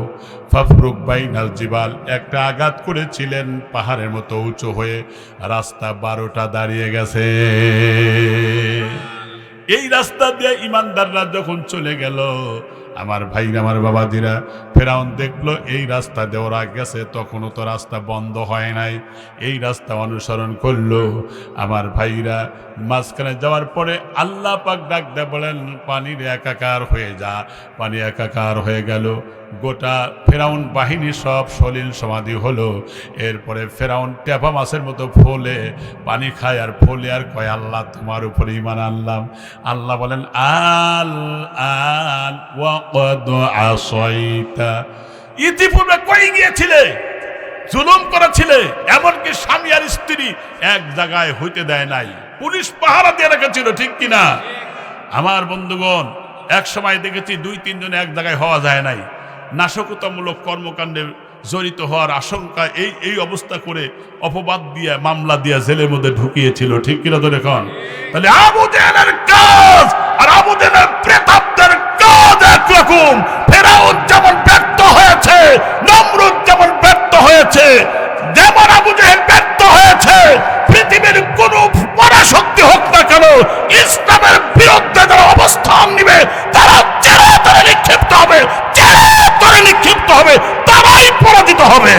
ফাফরুক বাইনাল জিবাল, একটা আঘাত করেছিলেন পাহাড়ের মতো উঁচু হয়ে, রাস্তা 12টা দাঁড়িয়ে গেছে। এই রাস্তা দিয়ে ইমানদাররা যখন চলে গেল, আমার ভাইরা আমার বাবাজিরা, ফেরাউন দেখলো এই রাস্তা দিয়ে ওরা গেছে, তখনও তো রাস্তা বন্ধ হয় নাই, এই রাস্তা অনুসরণ করলো। আমার ভাইরা মাঝখানে যাওয়ার পরে আল্লাহ পাক ডাক দেয়, বলেন, পানির একাকার হয়ে যা। পানি একাকার হয়ে গেল, গোটা ফেরাউন বাহিনী সব সলিল সমাধি হলো। এরপরে ফেরাউন টেপা মাছের মতো ফলে পানি খায় আর ফলে আর কয়, আল্লাহ তোমার উপরে ঈমান আনলাম। আল্লাহ বলেন, আল আল ওয়াকাদ আসাইতা, ইতিপূর্বে কই গিয়েছিলে, জুলুম করেছিলে, এমনকি স্বামী আর স্ত্রী এক জায়গায় হইতে দেয় নাই, পুলিশ পাহারা দিয়ে রেখেছিল। ঠিক কিনা? আমার বন্ধুগণ, এক সময় দেখেছি 2-3 জন এক জায়গায় হওয়া যায় নাই, নাশকতামূলক কর্মকাণ্ডে জড়িত হওয়ার আশঙ্কা এই অবস্থা করে অপবাদ দিয়ে মামলা দিয়ে জেলের মধ্যে ঢুকিয়েছিল। ঠিক কিনা? তো এখন তাহলে আবু জেহেলের কাজ আর আবু জেহেলের প্রেতাত্মার কাজ একরকম। ফেরাউন যেমন ব্যর্থ হয়েছে, নমরুদ যেমন ব্যর্থ হয়েছে, যেমন আবু জেহেল ব্যর্থ হয়েছে, পৃথিবীর কোন পরাশক্তি হোক না কেন, ইসলামের বিরুদ্ধে যারা অবস্থান নিবে তারা চিরতরে নিক্ষিপ্ত হবে, চিরতরে নিক্ষিপ্ত হবে, তারাই পরাজিত হবে।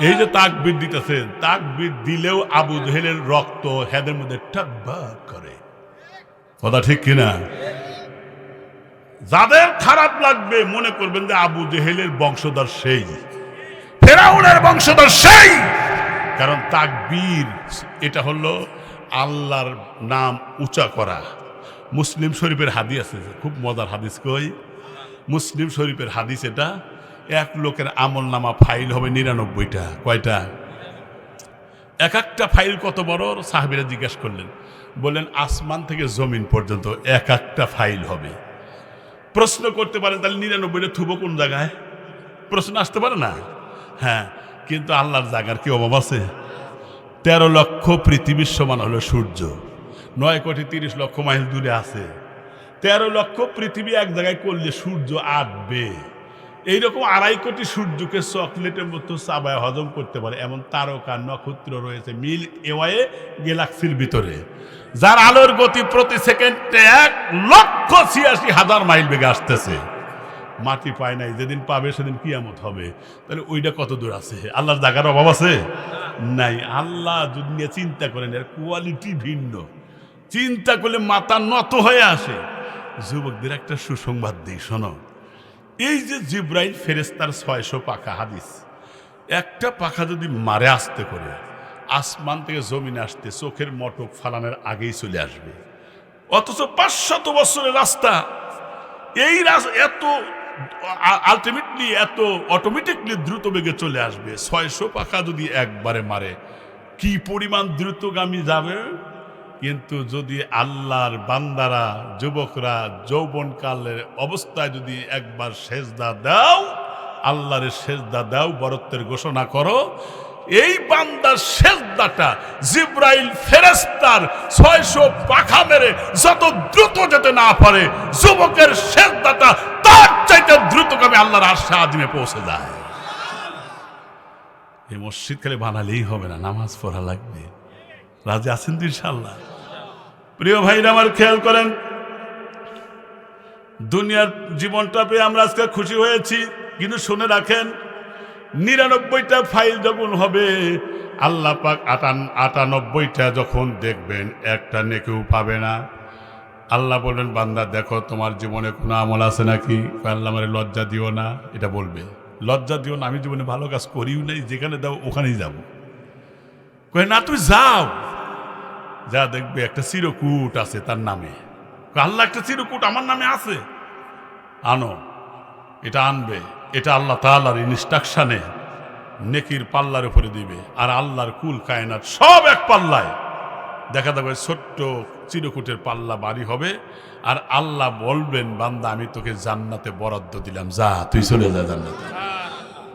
এই যে তাকবীর দিতেছেন, তাকবীর দিলেও আবু জেহেলের রক্ত হেদের মধ্যে টকবক করে। কথা ঠিক কিনা? যাদের খারাপ লাগবে মনে করবেন যে আবু জেহেলের বংশধর সেই, ফেরাউনের বংশধর সেই। কারণ তাকবীর এটা হলো আল্লাহর নাম উঁচা করা, মুসলিম শরীফের হাদিস আছে, খুব মজার হাদিস। কই মুসলিম শরীফের হাদিস এটা। এক লোকের আমল নামা ফাইল হবে 99টা। কয়টা? এক একটা ফাইল কত বড়? সাহাবীরা জিজ্ঞাসা করলেন, বললেন আসমান থেকে জমিন পর্যন্ত এক একটা ফাইল হবে। প্রশ্ন করতে পারেন তাহলে 99টা থুবো কোন জায়গায়? প্রশ্ন আসতে পারে না? হ্যাঁ, কিন্তু আল্লাহর জায়গার কি অভাব আছে? 13 লক্ষ পৃথিবীর সমান হলো সূর্য, 9,30,00,000 মাইল দূরে আছে। 13 লক্ষ পৃথিবী এক জায়গায় করলে সূর্য আটবে। এইরকম 2.5 কোটি সূর্যকে চকলেটের মতো চাবায় হজম করতে পারে এমন তারকা নক্ষত্র রয়েছে মিল্ক ওয়ে গ্যালাক্সির ভিতরে, যার আলোর গতি প্রতি সেকেন্ডে 1,86,000 মাইল বেগে আসতেছে। মাটি পায় নাই, যেদিন পাবে সেদিন কিয়ামত হবে। তাহলে ওইটা কত দূর আছে? আল্লাহর জায়গার অভাব আছে? নাই। আল্লাহ যদি নিয়ে চিন্তা করেন, এর কোয়ালিটি ভিন্ন। চিন্তা করলে মাথা নত হয়ে আসে। যুবকদের একটা সুসংবাদ দিই, শোনো। এই যে জিব্রাইল ফেরেশতার 600 পাখা হাদিস, একটা পাখা যদি মারে আসতে করে আসমান থেকে জমিনে আসতে চোখের মটক ফালানোর আগেই চলে আসবে। অথচ 500 বছরের রাস্তা, এই এত আলটিমেটলি এত অটোমেটিকলি দ্রুত বেগে চলে আসবে। 600 পাখা যদি একবারে মারে কি পরিমাণ দ্রুতগামী যাবে। কিন্তু যদি আল্লাহর বান্দারা, যুবকরা যৌবনকালের অবস্থায় যদি একবার সেজদা দাও, আল্লাহর সেজদা দাও, বরত্বের ঘোষণা করো, এই বান্দার সেজদাটা জিব্রাইল ফেরেশতার 600 পাখা মেরে যত দ্রুত যেতে না পারে, যুবকের সেজদাটা তার চাইতে দ্রুতগামী আল্লাহর আরশে আজিমে পৌঁছে যায়। এই মসজিদ খালি বানালেই হবে না, নামাজ পড়া লাগবে। রাজি আছেন তো ইনশাআল্লাহ? প্রিয় ভাইরা আমার, খেয়াল করেন, দুনিয়ার জীবনটা পেয়ে আমরা আজকে খুশি হয়েছি, কিন্তু শুনে রাখেন 99টা ফাইল যখন হবে, আল্লাহ পাক 98টা যখন দেখবেন, একটা নেকিও পাবে না। আল্লাহ বলবেন, বান্দা দেখো তোমার জীবনে কোনো আমল আছে নাকি? আল্লাহ আমারে লজ্জা দিও না, এটা বলবে। লজ্জা দিও না, আমি জীবনে ভালো কাজ করিও নাই, যেখানে দাও ওখানেই যাব। কই না, তুই যাও, যা দেখবে একটা চিরকুট আছে তার নামে। আল্লাহ একটা চিরকুট আমার নামে আছে, আনো। এটা আনবে, এটা আল্লাহ তাআলার ইনস্ট্রাকশনে নেকির পাল্লার উপরে দিবে। আর আল্লাহর কুল কায়নাত সব এক পাল্লায়, দেখা যাবে ছোট্ট চিরকুটের পাল্লা বাড়ি হবে। আর আল্লাহ বলবেন, বান্দা আমি তোকে জান্নাতে বরাদ্দ দিলাম, যা তুই চলে যা জান্নাতে।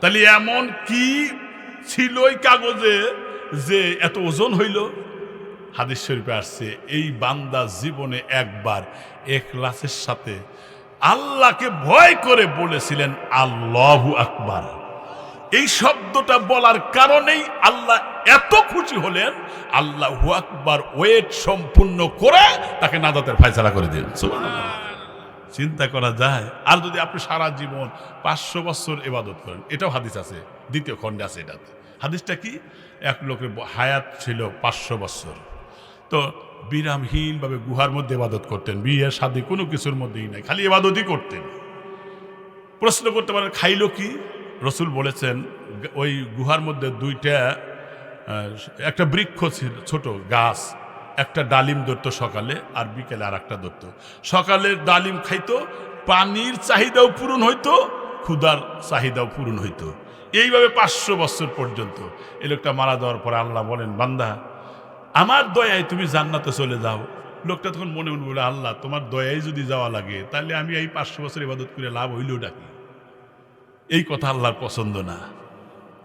তাহলে এমন কি ছিল ওই কাগজে যে এত ওজন হইল? হাদিস শরীফে আসছে, এই বান্দা জীবনে একবার ইখলাসের সাথে আল্লাহকে ভয় করে বলেছিলেন আল্লাহু আকবার। এই শব্দটা বলার কারণেই আল্লাহ এত খুশি হলেন, আল্লাহু আকবার ওয়েট সম্পূর্ণ করে তাকে নাজাতের ফয়সালা করে দিলেন। সুবহানাল্লাহ। চিন্তা করা যায়? আর যদি আপনি সারা জীবন 500 বছর ইবাদত করেন, এটাও হাদিস আছে, 2য় খণ্ডে আছে এটাতে। হাদিসটা কি? এক লোকের হায়াত ছিল 500 বছর, তো বিরামহীনভাবে গুহার মধ্যে ইবাদত করতেন, বিয়ে শাদী কোনো কিছুর মধ্যেই নাই, খালি ইবাদতই করতেন। প্রশ্ন করতে পারেন খাইলো কি? রসুল বলেছেন, ওই গুহার মধ্যে একটা বৃক্ষ ছিল, ছোট গাছ, একটা ডালিম ধরতো সকালে, আর বিকেলে আর একটা ধরতো। সকালে ডালিম খাইতো, পানির চাহিদাও পূরণ হইতো, ক্ষুধার চাহিদাও পূরণ হইতো। এইভাবে 500 বছর পর্যন্ত। এই লোকটা মারা যাওয়ার পরে আল্লাহ বলেন, বান্দা আমার দয়ায় তুমি জান্নাতে চলে যাও। লোকটা তখন মনে মনে বলে, আল্লাহ তোমার দয়ায় যদি যাওয়া লাগে, তাহলে আমি এই 500 বছর ইবাদত করে লাভ হইলেও ডাকি। এই কথা আল্লাহর পছন্দ না।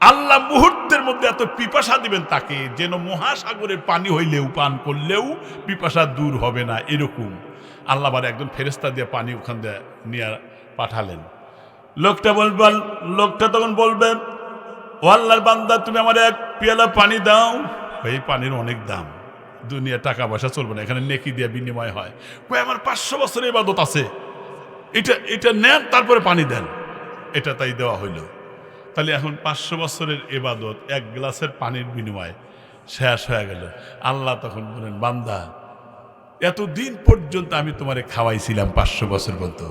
আল্লাহ মুহূর্তের মধ্যে এত পিপাসা দিবেন তাকে, যেন মহাসাগরের পানি হইলেও পান করলেও পিপাসা দূর হবে না, এরকম। আল্লাহ আবার একজন ফেরেশতা দিয়ে পানি ওখান দিয়ে নিয়ে পাঠালেন। লোকটা তখন বলবে, ও আল্লাহর বান্দা, তুমি আমার এক পেয়ালা পানি দাও। এই পানির অনেক দাম, দুনিয়া টাকা পয়সা চলবে না, এখানে নেকি দিয়ে বিনিময় হয়। কই আমার 500 বছরের ইবাদত আছে, এটা নেন, তারপরে পানি দেন। এটা তাই দেওয়া হইল। তাহলে এখন 500 বছরের ইবাদত এক গ্লাসের পানির বিনিময়ে শেষ হয়ে গেল। আল্লাহ তখন বলেন, বান্দা এতদিন পর্যন্ত আমি তোমারে খাওয়াইছিলাম, 500 বছর পর্যন্ত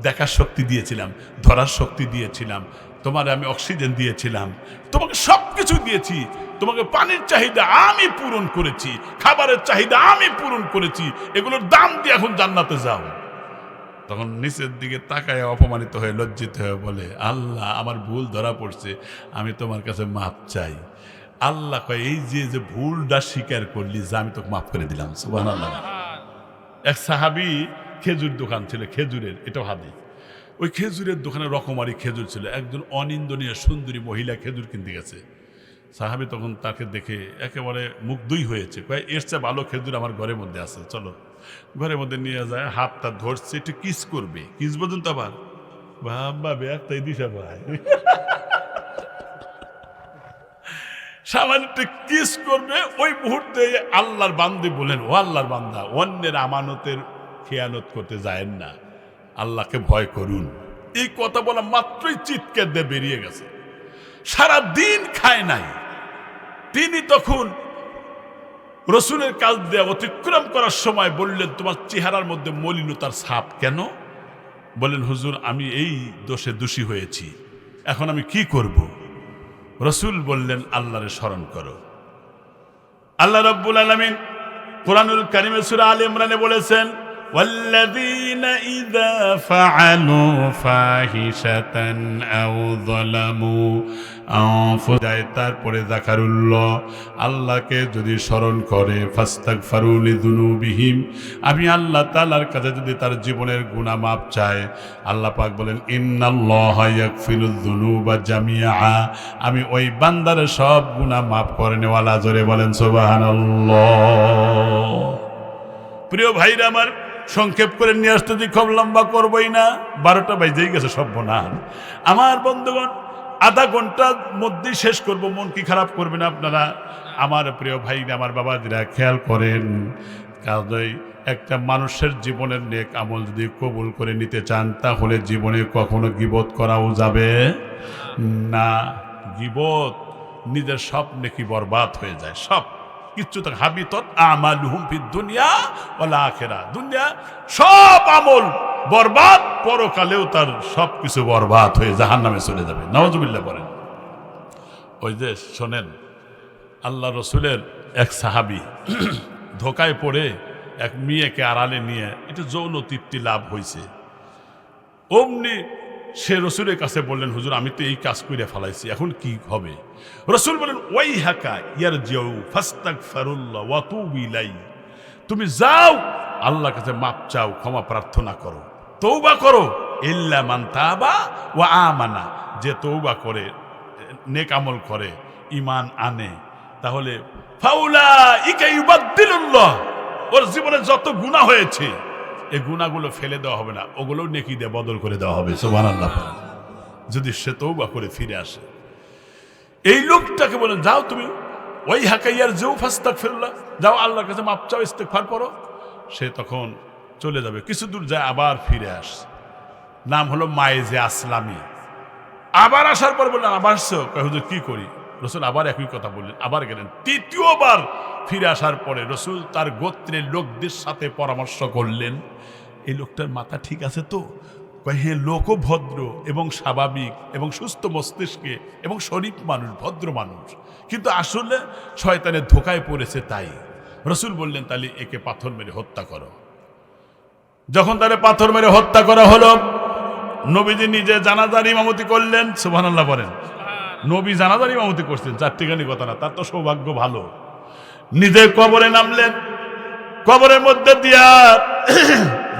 দেখার শক্তি দিয়েছিলাম, ধরার শক্তি দিয়েছিলাম, তোমার আমি অক্সিজেন দিয়েছিলাম, তোমাকে সব কিছু দিয়েছি, তোমাকে পানির চাহিদা আমি পূরণ করেছি, খাবারের চাহিদা আমি পূরণ করেছি, এগুলোর দাম দিয়ে এখন জান্নাতে যাও। তখন নিচের দিকে তাকায় অপমানিত হয়ে লজ্জিত হয়ে বলে, আল্লাহ আমার ভুল ধরা পড়ছে, আমি তোমার কাছে মাপ চাই। আল্লাহ কয়, এই যে ভুলটা স্বীকার করলি, যে আমি তোকে মাফ করে দিলাম। সুবহানাল্লাহ। এক সাহাবী খেজুর দোকান ছিল, খেজুরের, এটাও হাদিস। ওই খেজুরের দোকানে রকমারি খেজুর ছিল। একজন অনিন্দনীয় সুন্দরী মহিলা খেজুর কিনতে গেছে। সাহাবী তখন তাকে দেখে একেবারে মুগ্ধই হয়েছে, কয় এর চেয়ে ভালো খেজুর আমার ঘরের মধ্যে আছে, চলো। ঘরের মধ্যে নিয়ে যায়, হাতটা ধরছে, একটু কিস করবে, কিস পর্যন্ত আবার বাবা একটাই দিশা ভাই সামান্য একটু কিস করবে। ওই মুহূর্তে আল্লাহর বান্দী বলেন, ও আল্লাহর বান্দা, অন্যের আমানতের খেয়ানত করতে যায়েন না, আল্লাহকে ভয় করুন। এই কথা বলা মাত্রই চিৎকার দিয়ে বেরিয়ে গেছে। সারা দিন খায় নাই। তিনি তখন রসুলের কাছ দিয়ে অতিক্রম করার সময় বললেন, তোমার চেহারার মধ্যে মলিনতার ছাপ কেন? বলেন, হুজুর আমি এই দোষে দোষী হয়েছি, এখন আমি কি করব? রসুল বললেন, আল্লাহরে স্মরণ করো। আল্লাহ রাব্বুল আলামিন কুরআনুল কারীমে সূরা আলে ইমরানে বলেছেন, ওয়াল্লাযীনা ইযা ফাআলু ফাহিশাতান আও যালামু আনফুসাহুম, তারপরে যাকারুল্লাহ, আল্লাহকে যদি স্মরণ করে, ফাস্তাগফিরু লিযুনুবিহিম, আমি আল্লাহ তাআলার কাছে যদি তার জীবনের গুনাহ মাপ চায়, আল্লাহ পাক বলেন, ইন্নাল্লাহা ইয়াগফিরুয যুনুবা জামিআ, আমি ওই বান্দার সব গুনাহ মাফ করে নেওয়ালা। জোরে বলেন সুবহানাল্লাহ। প্রিয় ভাইরা আমার, সংক্ষেপ করে নিয়ে আসতে যদি খুব লম্বা করবই না, 12টা বাজেই গেছে সর্বনাশ। আমার বন্ধুগণ, আধা ঘন্টার মধ্যেই শেষ করব, মন কি খারাপ করবেন আপনারা? আমার প্রিয় ভাই, আমার বাবাজিরা খেয়াল করেন, কাজেই একটা মানুষের জীবনের নেক আমল যদি কবুল করে নিতে চান, তাহলে জীবনে কখনো গীবত করাও যাবে না। গীবত নিজের সব নেকি বরবাদ হয়ে যায়, সব কিচ্ছু থাকে। হাবিতত আমালুহুম ফিদ দুনিয়া ওয়াল আখিরা, দুনিয়া সব আমল বরবাদ, পরকালেও তার সব কিছু বরবাদ হয়ে জাহান্নামে চলে যাবে। নাউজুবিল্লাহ বলেন। ওই যে শোনেন, আল্লাহ রসুলের এক সাহাবী ধোকায় পড়ে এক মেয়েকে আড়ালে নিয়ে একটু যৌন তৃপ্তি লাভ হয়েছে। অমনি সে রসুলের কাছে বললেন, হুজুর আমি তো এই কাজ করে ফেলাইছি, এখন কি হবে? রসুল বলেন, ওয়াই হাকা ইয়ারজিউ ফাস্তাগফিরুল্লাহ ওয়া তুবু ইলাইহি, তুমি যাও আল্লাহর কাছে মাপ চাও, ক্ষমা প্রার্থনা করো, তওবা করো। ইল্লা মান তাবা ওয়া আমানা, যে তওবা করে, নেক আমল করে, ঈমান আনে, তাহলে ফাউলাইকা ইউবাদদিলুল্লাহ, ওর জীবনে যত গুনাহ হয়েছে এই গুনাহগুলো ফেলে দেওয়া হবে না, ওগুলো নেকি দিয়ে বদল করে দেওয়া হবে। সুবহানাল্লাহ। যদি সে তওবা করে ফিরে আসে। এই লোকটাকে বলেন, যাও তুমি ওই হাকাইয়ার যেও ফাস্তাগফিরুল্লাহ, যাও আল্লাহর কাছে মাপ চাও, ইস্তেগফার করো। সে তখন চলে যাবে, কিছু দূর যায়, আবার ফিরে আসে। নাম হলো মায়েজে আসলামী। আবার আসার পর বললেন, আবার আসছো? হুজুর কি করি? রসুল আবার একই কথা বললেন, আবার গেলেন। তৃতীয়বার ফিরে আসার পরে রসুল তার গোত্রের লোকদের সাথে পরামর্শ করলেন, এই লোকটার মাথা ঠিক আছে তো? হ্যাঁ, লোকও ভদ্র এবং স্বাভাবিক এবং সুস্থ মস্তিষ্কে এবং শরীফ মানুষ, ভদ্র মানুষ, কিন্তু আসলে শয়তানের ধোকায় পড়েছে। তাই রসুল বললেন, তাহলে একে পাথর মেরে হত্যা করো। যখন তারে পাথর মেরে হত্যা করা হলো, নবীজি নিজে জানাজার ইমামতি করলেন। সুবহানাল্লাহ বলেন। নবী জানাজার ইমামতি করছেন, চারটিখানি কথা না, তার তো সৌভাগ্য ভালো। নিজে কবরে নামলেন, কবরের মধ্যে দিয়া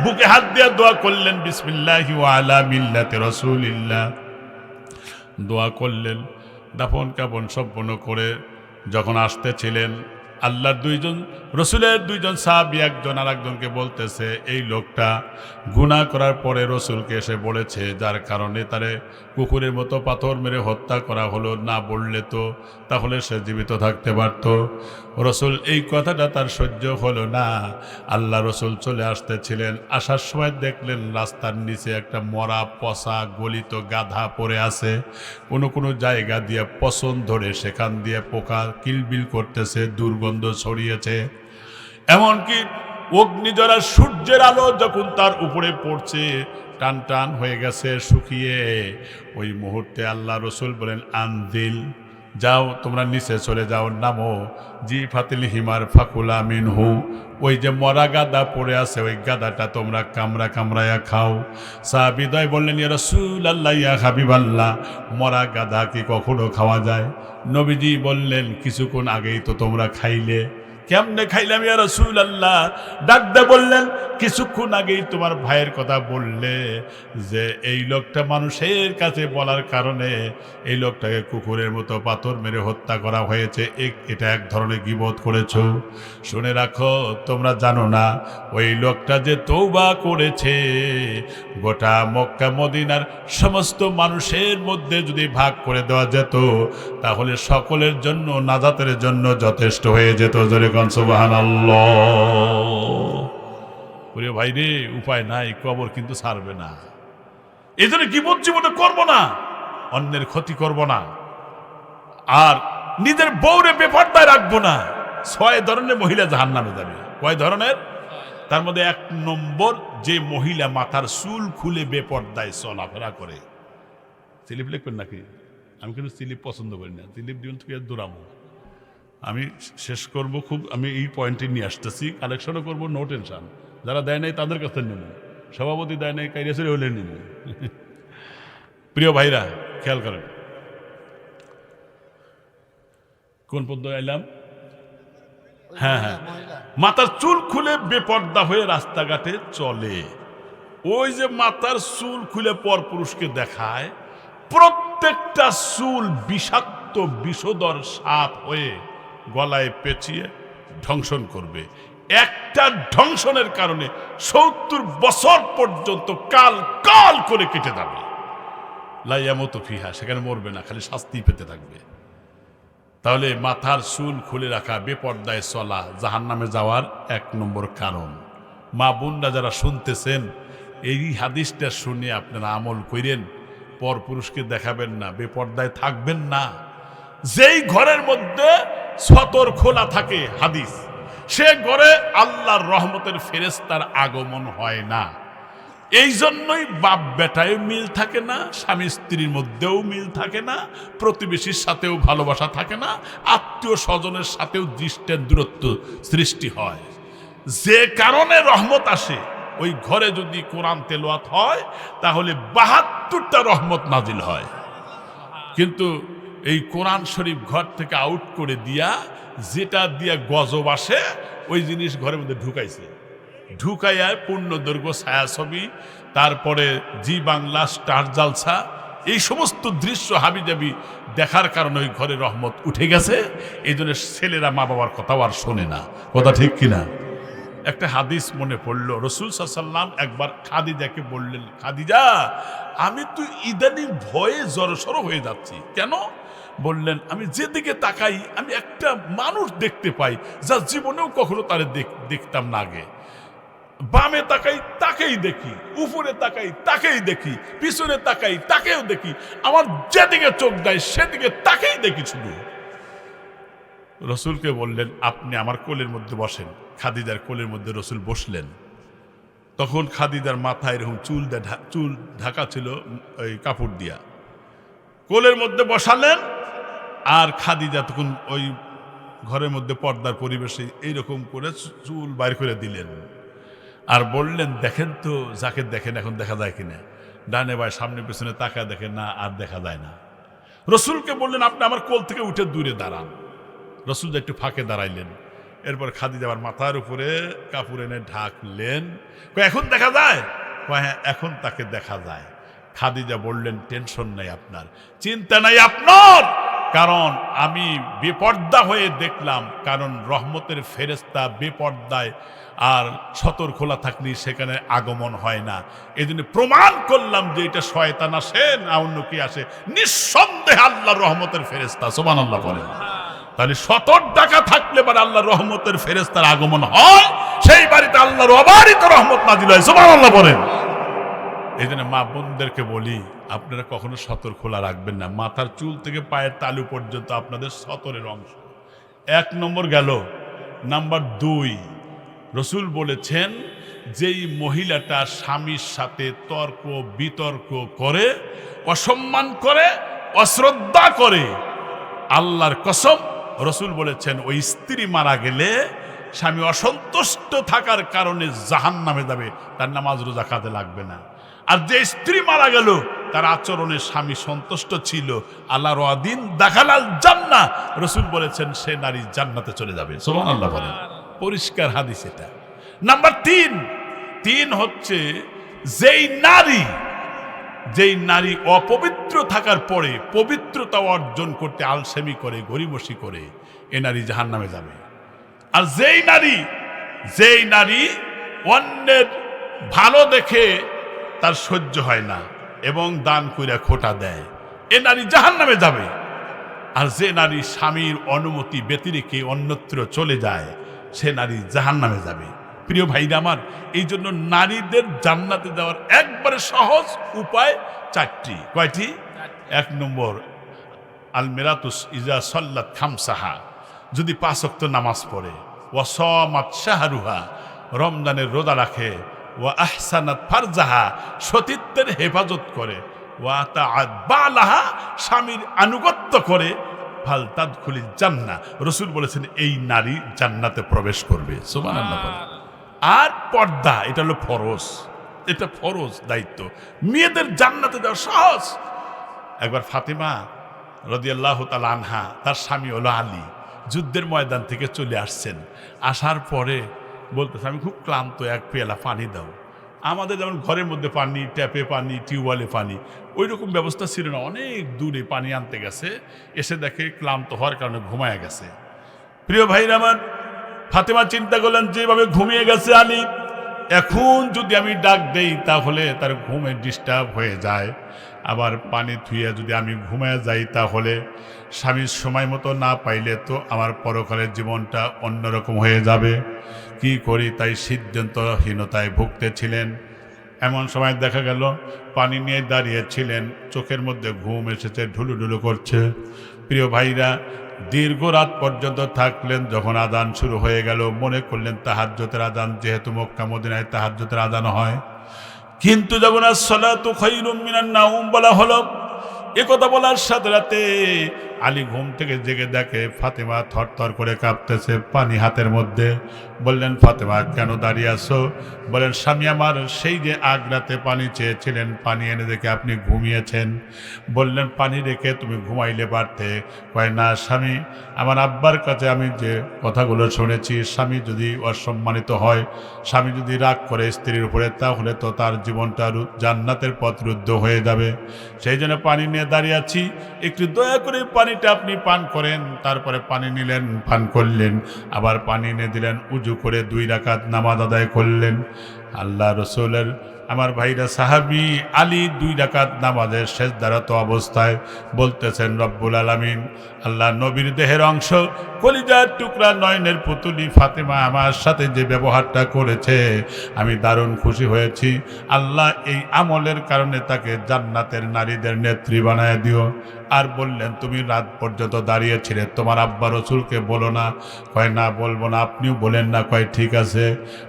বুকে হাত দিয়ে দোয়া করলেন, বিসমিল্লাহি ওয়া আলা মিল্লাতি রাসূলিল্লাহ, দোয়া করলেন। দাফন কাফন সম্পন্ন করে যখন আসতেছিলেন, আল্লাহর দুইজন রসুলের দুইজন সাহাবী একজন আর একজনকে বলতেছে, এই লোকটা গুনাহ করার পরে রসুলকে এসে বলেছে, যার কারণে তারে কুকুরের মতো পাথর মেরে হত্যা করা হলো, না বললে তো তাহলে সে জীবিত থাকতে পারত। রসুল এই কথাটা তার সহ্য হলো না। আল্লাহ রসুল চলে আসতেছিলেন, আসার সময় দেখলেন রাস্তার নিচে একটা মরা পচা গলিত গাধা পড়ে আছে। কোনো কোনো জায়গা দিয়ে পছন ধরে, সেখান দিয়ে পোকা কিলবিল করতেছে, দুর্গন্ধ ছড়িয়েছে। এমনকি অগ্নিজরা সূর্যের আলো যখন তার উপরে পড়ছে, টান টান হয়ে গেছে শুকিয়ে, ওই মুহূর্তে আল্লাহ রসুল বলেন আনদিল, যাও তোমরা নিচে চলে যাও, নামো। জি ফাতিল হিমার ফাকুলা মিনহু, ওই যে মরা গাদা পড়ে আছে ওই গাদাটা তোমরা কামড়া কামড়ায়া খাও। সাহাবীদ্বয় বললেন ইয়া রাসূলুল্লাহ ইয়া হাবিবাল্লাহ, মরা গাদা কি কখনো খাওয়া যায়? নবীজি বললেন কিছুক্ষণ আগেই তো তোমরা খাইলে। কেমনে খাইলাম ইয়া রাসূলুল্লাহ? ডাকতে বললেন কিছুক্ষণ আগেই তোমার ভাইয়ের কথা বললে যে এই লোকটা মানুষের কাছে বলার কারণে এই লোকটাকে কুকুরের মতো পাথর মেরে হত্যা করা হয়েছে, এটা এক ধরনের গীবত করেছো। শুনে রাখো, তোমরা জানো না ওই লোকটা যে তওবা করেছে, গোটা মক্কা মদিনার সমস্ত মানুষের মধ্যে যদি ভাগ করে দেওয়া যেত তাহলে সকলের জন্য নাজাতের জন্য যথেষ্ট হয়ে যেত। জোরে কোন সুবহানাল্লাহ। প্রিয় ভাই রে, উপায় নাই, কবর কিন্তু ছাড়বে না। এই জন্য গীবত জীবনে করবো না, অন্যের ক্ষতি করব না, আর নিজের বউরে বেপরদায় রাখবো না। 6 ধরনের মহিলা জাহান্নামে যাবে। কয় ধরনের? তার মধ্যে 1 নম্বর, যে মহিলা মাথার চুল খুলে বেপরদায় চলাফেরা করে। স্লিপ লিখবেন নাকি? আমি কিন্তু স্লিপ পছন্দ করি না, স্লিপ দিন থেকে দৌড়াবো। আমি শেষ করব খুব, আমি এই পয়েন্টে নিয়ে আসতেছি, কালেকশনও করবো, নো টেনশন। যারা দেয় নাই তাদের কাছে নেব, সভাপতি দেয় নাই কাইরিয়াসের হলে নেব। প্রিয় ভাইরা খেয়াল করেন, কোন পর্যায়ে এলাম? হ্যাঁ হ্যাঁ, মাথার চুল খুলে বেপর্দা হয়ে রাস্তাঘাটে চলে। ওই যে মাথার চুল খুলে পরপুরুষকে দেখায়, প্রত্যেকটা চুল বিষাক্ত বিষধর সাপ হয়ে গলায় পেঁচিয়ে ধ্বংসন করবে। একটা ধ্বংসনের কারণে 70 বছর পর্যন্ত কাল কাল করে কেটে যাবে। লাইয়ামতু ফিহা, সেখানে মরবে না, খালি শাস্তি পেতে থাকবে। তাহলে মাথার চুল খুলে রাখা, বেপর্দায় চলা জাহান্নামে যাওয়ার 1 নম্বর কারণ। মা বোনরা যারা শুনতেছেন, এই হাদিসটা শুনে আপনারা আমল করেন, পরপুরুষকে দেখাবেন না, বেপর্দায় থাকবেন না। যেই ঘরের মধ্যে সতর খোলা থাকে, হাদিস, সে ঘরে আল্লাহর রহমতের ফেরেশতার আগমন হয় না। এই জন্যই বাপ বেটায় মিল থাকে না, স্বামী স্ত্রীর মধ্যেও মিল থাকে না, প্রতিবেশীর সাথেও ভালোবাসা থাকে না, আত্মীয় স্বজনের সাথেও দৃষ্টের দূরত্ব সৃষ্টি হয়। যে কারণে রহমত আসে, ওই ঘরে যদি কোরআন তেলাওয়াত হয় তাহলে 72টা রহমত নাজিল হয়। কিন্তু এই কোরআন শরীফ ঘর থেকে আউট করে দিয়া, যেটা দিয়া গজব আসে ওই জিনিস ঘরের মধ্যে ঢুকাইছে, ঢুকাইয়া পূর্ণ দৈর্ঘ্য ছায়াছবি, তারপরে জি বাংলা, স্টার জালসা, এই সমস্ত দৃশ্য হাবিজাবি দেখার কারণে ওই ঘরে রহমত উঠে গেছে। এই জন্য ছেলেরা মা বাবার কথাও আর শোনে না। কথা ঠিক কিনা? একটা হাদিস মনে পড়লো, রাসূল সাল্লাল্লাহু আলাইহি ওয়াসাল্লাম একবার খাদিজাকে বললেন, খাদিজা, আমি তো ইদানিং ভয়ে জড়সড় হয়ে যাচ্ছি। কেন? বললেন, আমি যেদিকে তাকাই আমি একটা মানুষ দেখতে পাই যা জীবনেও কখনো তারে দেখতাম না আগে। বামে তাকাই তাকেই দেখি, উপরে তাকাই তাকেই দেখি, পিছনে তাকাই তাকেও দেখি, আমার যেদিকে চোখ দেয় সেদিকে তাকেই দেখি শুধু। রসুলকে বললেন, আপনি আমার কোলের মধ্যে বসেন। খাদিজার কোলের মধ্যে রসুল বসলেন। তখন খাদিজার মাথায় এরকম চুল ঢাকা ছিল ওই কাপড় দিয়া। কোলের মধ্যে বসালেন, আর খাদিজা তখন ওই ঘরের মধ্যে পর্দার পরিবেশে এইরকম করে চুল বাইর করে দিলেন, আর বললেন, দেখেন তো যাকে দেখেন এখন দেখা যায় কিনা। ডানে বাই সামনে পেছনে তাকায় দেখেন না, আর দেখা যায় না। রসুলকে বললেন, আপনি আমার কোল থেকে উঠে দূরে দাঁড়ান। রসুল একটু ফাঁকে দাঁড়াইলেন। এরপর খাদিজা আবার মাথার উপরে কাপড় এনে ঢাকলেন। এখন দেখা যায়? হ্যাঁ, এখন তাকে দেখা যায়। খাদিজা বললেন, টেনশন নাই আপনার, চিন্তা নাই আপনার, কারণ আমি বেপর্দা হয়ে দেখলাম। কারণ রহমতের ফেরেশতা বেপর্দায় আর সতর খোলা থাকলে সেখানে আগমন হয় না। এই জন্য প্রমাণ করলাম যে এটা শয়তান আসে না অন্য কি আসে, নিঃসন্দেহে আল্লাহর রহমতের ফেরেশতা। সুবহানাল্লাহ বলেন। তাহলে সতর ঢাকা থাকলে পরে আল্লাহর রহমতের ফেরেশতার আগমন হয়, সেই বাড়িতে আল্লাহর অবারিত রহমত নাজিল হয়। সুবহানাল্লাহ বলেন। এই জন্য মা বোনদেরকে বলি, আপনারা কখনো সতর খোলা রাখবেন না। মাথার চুল থেকে পায়ের তালু পর্যন্ত আপনাদের সতরের অংশ। 1 নম্বর গেল। নাম্বার 2, রসুল বলেছেন, যেই মহিলাটা স্বামীর সাথে তর্ক বিতর্ক করে, অসম্মান করে, অশ্রদ্ধা করে, আল্লাহর কসম রসুল বলেছেন ওই স্ত্রী মারা গেলে স্বামী অসন্তুষ্ট থাকার কারণে জাহান্নামে যাবে, তার নামাজ রোজা কাজে লাগবে না। আর যে স্ত্রী মারা গেল তার আচরণে স্বামী সন্তুষ্ট ছিল, আল্লাহর ওয়াদিন দাখালাল জান্নাহ, রসুল বলেছেন সে নারী জান্নাতে চলে যাবে। সুবহানাল্লাহ বলেন, পরিষ্কার হাদিস এটা। নাম্বার তিন হচ্ছে যেই নারী অপবিত্র থাকার পরে পবিত্রতা অর্জন করতে আলসেমি করে, গরিমসি করে, এ নারী জাহান্নামে যাবে। আর যেই নারী অন্যের ভালো দেখে তার সহ্য হয় না এবং দান কইরা খোটা দেয়, এ নারী জাহান্নামে যাবে। আর যে নারী স্বামীর অনুমতি ব্যতিরেকে অন্যত্র চলে যায়, সে নারী জাহান্নামে যাবে। প্রিয় ভাইরা আমার, এই জন্য নারীদের জান্নাতে যাওয়ার একবারে সহজ উপায় চারটি। কয়টি? 1 নম্বর, আল মেরাতুস ইজা সাল্লাত খামসাহা, যদি 5 ওয়াক্ত নামাজ পড়ে, ওয়া সামাত শাহরুহা, রমজানের রোজা রাখে, ওয়া আহসানাত ফারজাহা, সতীত্বের হেফাজত করে, ওয়া তাআত বালাহা, স্বামীর আনুগত্য করে, ফাল তাদখুলিল জান্নাহ, রাসূল বলেছেন এই নারী জান্নাতে প্রবেশ করবে। সুবহানাল্লাহ। আর পর্দা, এটা হলো ফরজ, এটা ফরজ দায়িত্ব। মেয়েদের জান্নাতে যাওয়া সহজ। একবার ফাতেমা রাদিয়াল্লাহু তাআলা আনহা, তার স্বামী হলো আলী, যুদ্ধের ময়দান থেকে চলে আসছেন। আসার পরে বলতেছে, আমি খুব ক্লান্ত, 1 পেয়ালা পানি দাও। আমাদের যেমন ঘরের মধ্যে পানি, ট্যাপে পানি, টিউবওয়েলে পানি, ওই রকম ব্যবস্থা ছিল না। অনেক দূরে পানি আনতে গেছে, এসে দেখে ক্লান্ত হওয়ার কারণে ঘুমায় গেছে। প্রিয় ভাইরা আমার, ফাতেমা চিন্তা করলেন যেভাবে ঘুমিয়ে গেছে আলী, এখন যদি আমি ডাক দেই তাহলে তার ঘুমে ডিস্টার্ব হয়ে যায়, আবার পানি থুইয়া যদি আমি ঘুমায় যাই তাহলে স্বামীর সময় মতো না পাইলে তো আমার পরকালের জীবনটা অন্যরকম হয়ে যাবে। কি করি, তাই সিদ্ধান্তহীনতায় ভুগতেছিলেন। এমন সময় দেখা গেল পানি নিয়ে দাঁড়িয়েছিলেন, চোখের মধ্যে ঘুম এসেছে, ঢুলুঢুলু করছে। প্রিয় ভাইরা, দীর্ঘ রাত পর্যন্ত থাকলেন। যখন আজান শুরু হয়ে গেল, মনে করলেন তাহাজ্জুদের আজান, যেহেতু মক্কা মদিনায় তাহাজ্জুদের আজান হয়। কিন্তু যখন আসসালাতু খায়রুম মিনান নাওম বলা হলো, একথা বলার সাথে সাথে আলী ঘুম থেকে জেগে দেখে ফাতেমা থরথর করে কাঁপতেছে, পানি হাতের মধ্যে। বললেন, ফাতেমা কেন দাঁড়িয়ে আছো? বলেন, স্বামী আমার সেই যে আগ রাতে পানি চেয়েছিলেন, পানি এনে দেখে আপনি ঘুমিয়েছেন। বললেন, পানি রেখে তুমি ঘুমাইলে পারতে। কয়, না স্বামী, আমার আব্বার কাছে আমি যে কথাগুলো শুনেছি, স্বামী যদি অসম্মানিত হয়, স্বামী যদি রাগ করে স্ত্রীর উপরে, তাহলে তো তার জীবনটা জান্নাতের পথ রুদ্ধ হয়ে যাবে। সেই জন্য পানি নিয়ে দাঁড়িয়ে আছি, একটু দয়া করে পানিটা আপনি পান করেন। তারপরে পানি নিলেন, পান করলেন, আবার পানি এনে দিলেন, উজু করে 2 রাকাত নামাজ আদায় করলেন। আল্লাহ রসুলের আমার ভাইরা সাহাবী আলী 2 রাকাত নামাজের সেজদারত অবস্থায় বলতেছেন, রব্বুল আলামিন, আল্লাহ নবীর দেহের অংশ, কলিজার টুকরা, নয়নের পুতুলি ফাতেমা আমার সাথে যে ব্যবহারটা করেছে, আমি দারুণ খুশি হয়েছি। আল্লাহ এই আমলের কারণে তাকে জান্নাতের নারীদের নেত্রী বানায় দিও। আর বললেন, তুমি রাত পর্যন্ত দাঁড়িয়েছিলে, তোমার আব্বা রসুলকে বলো না। কয়, না বলবো না, আপনিও বলেন না। কয়, ঠিক আছে।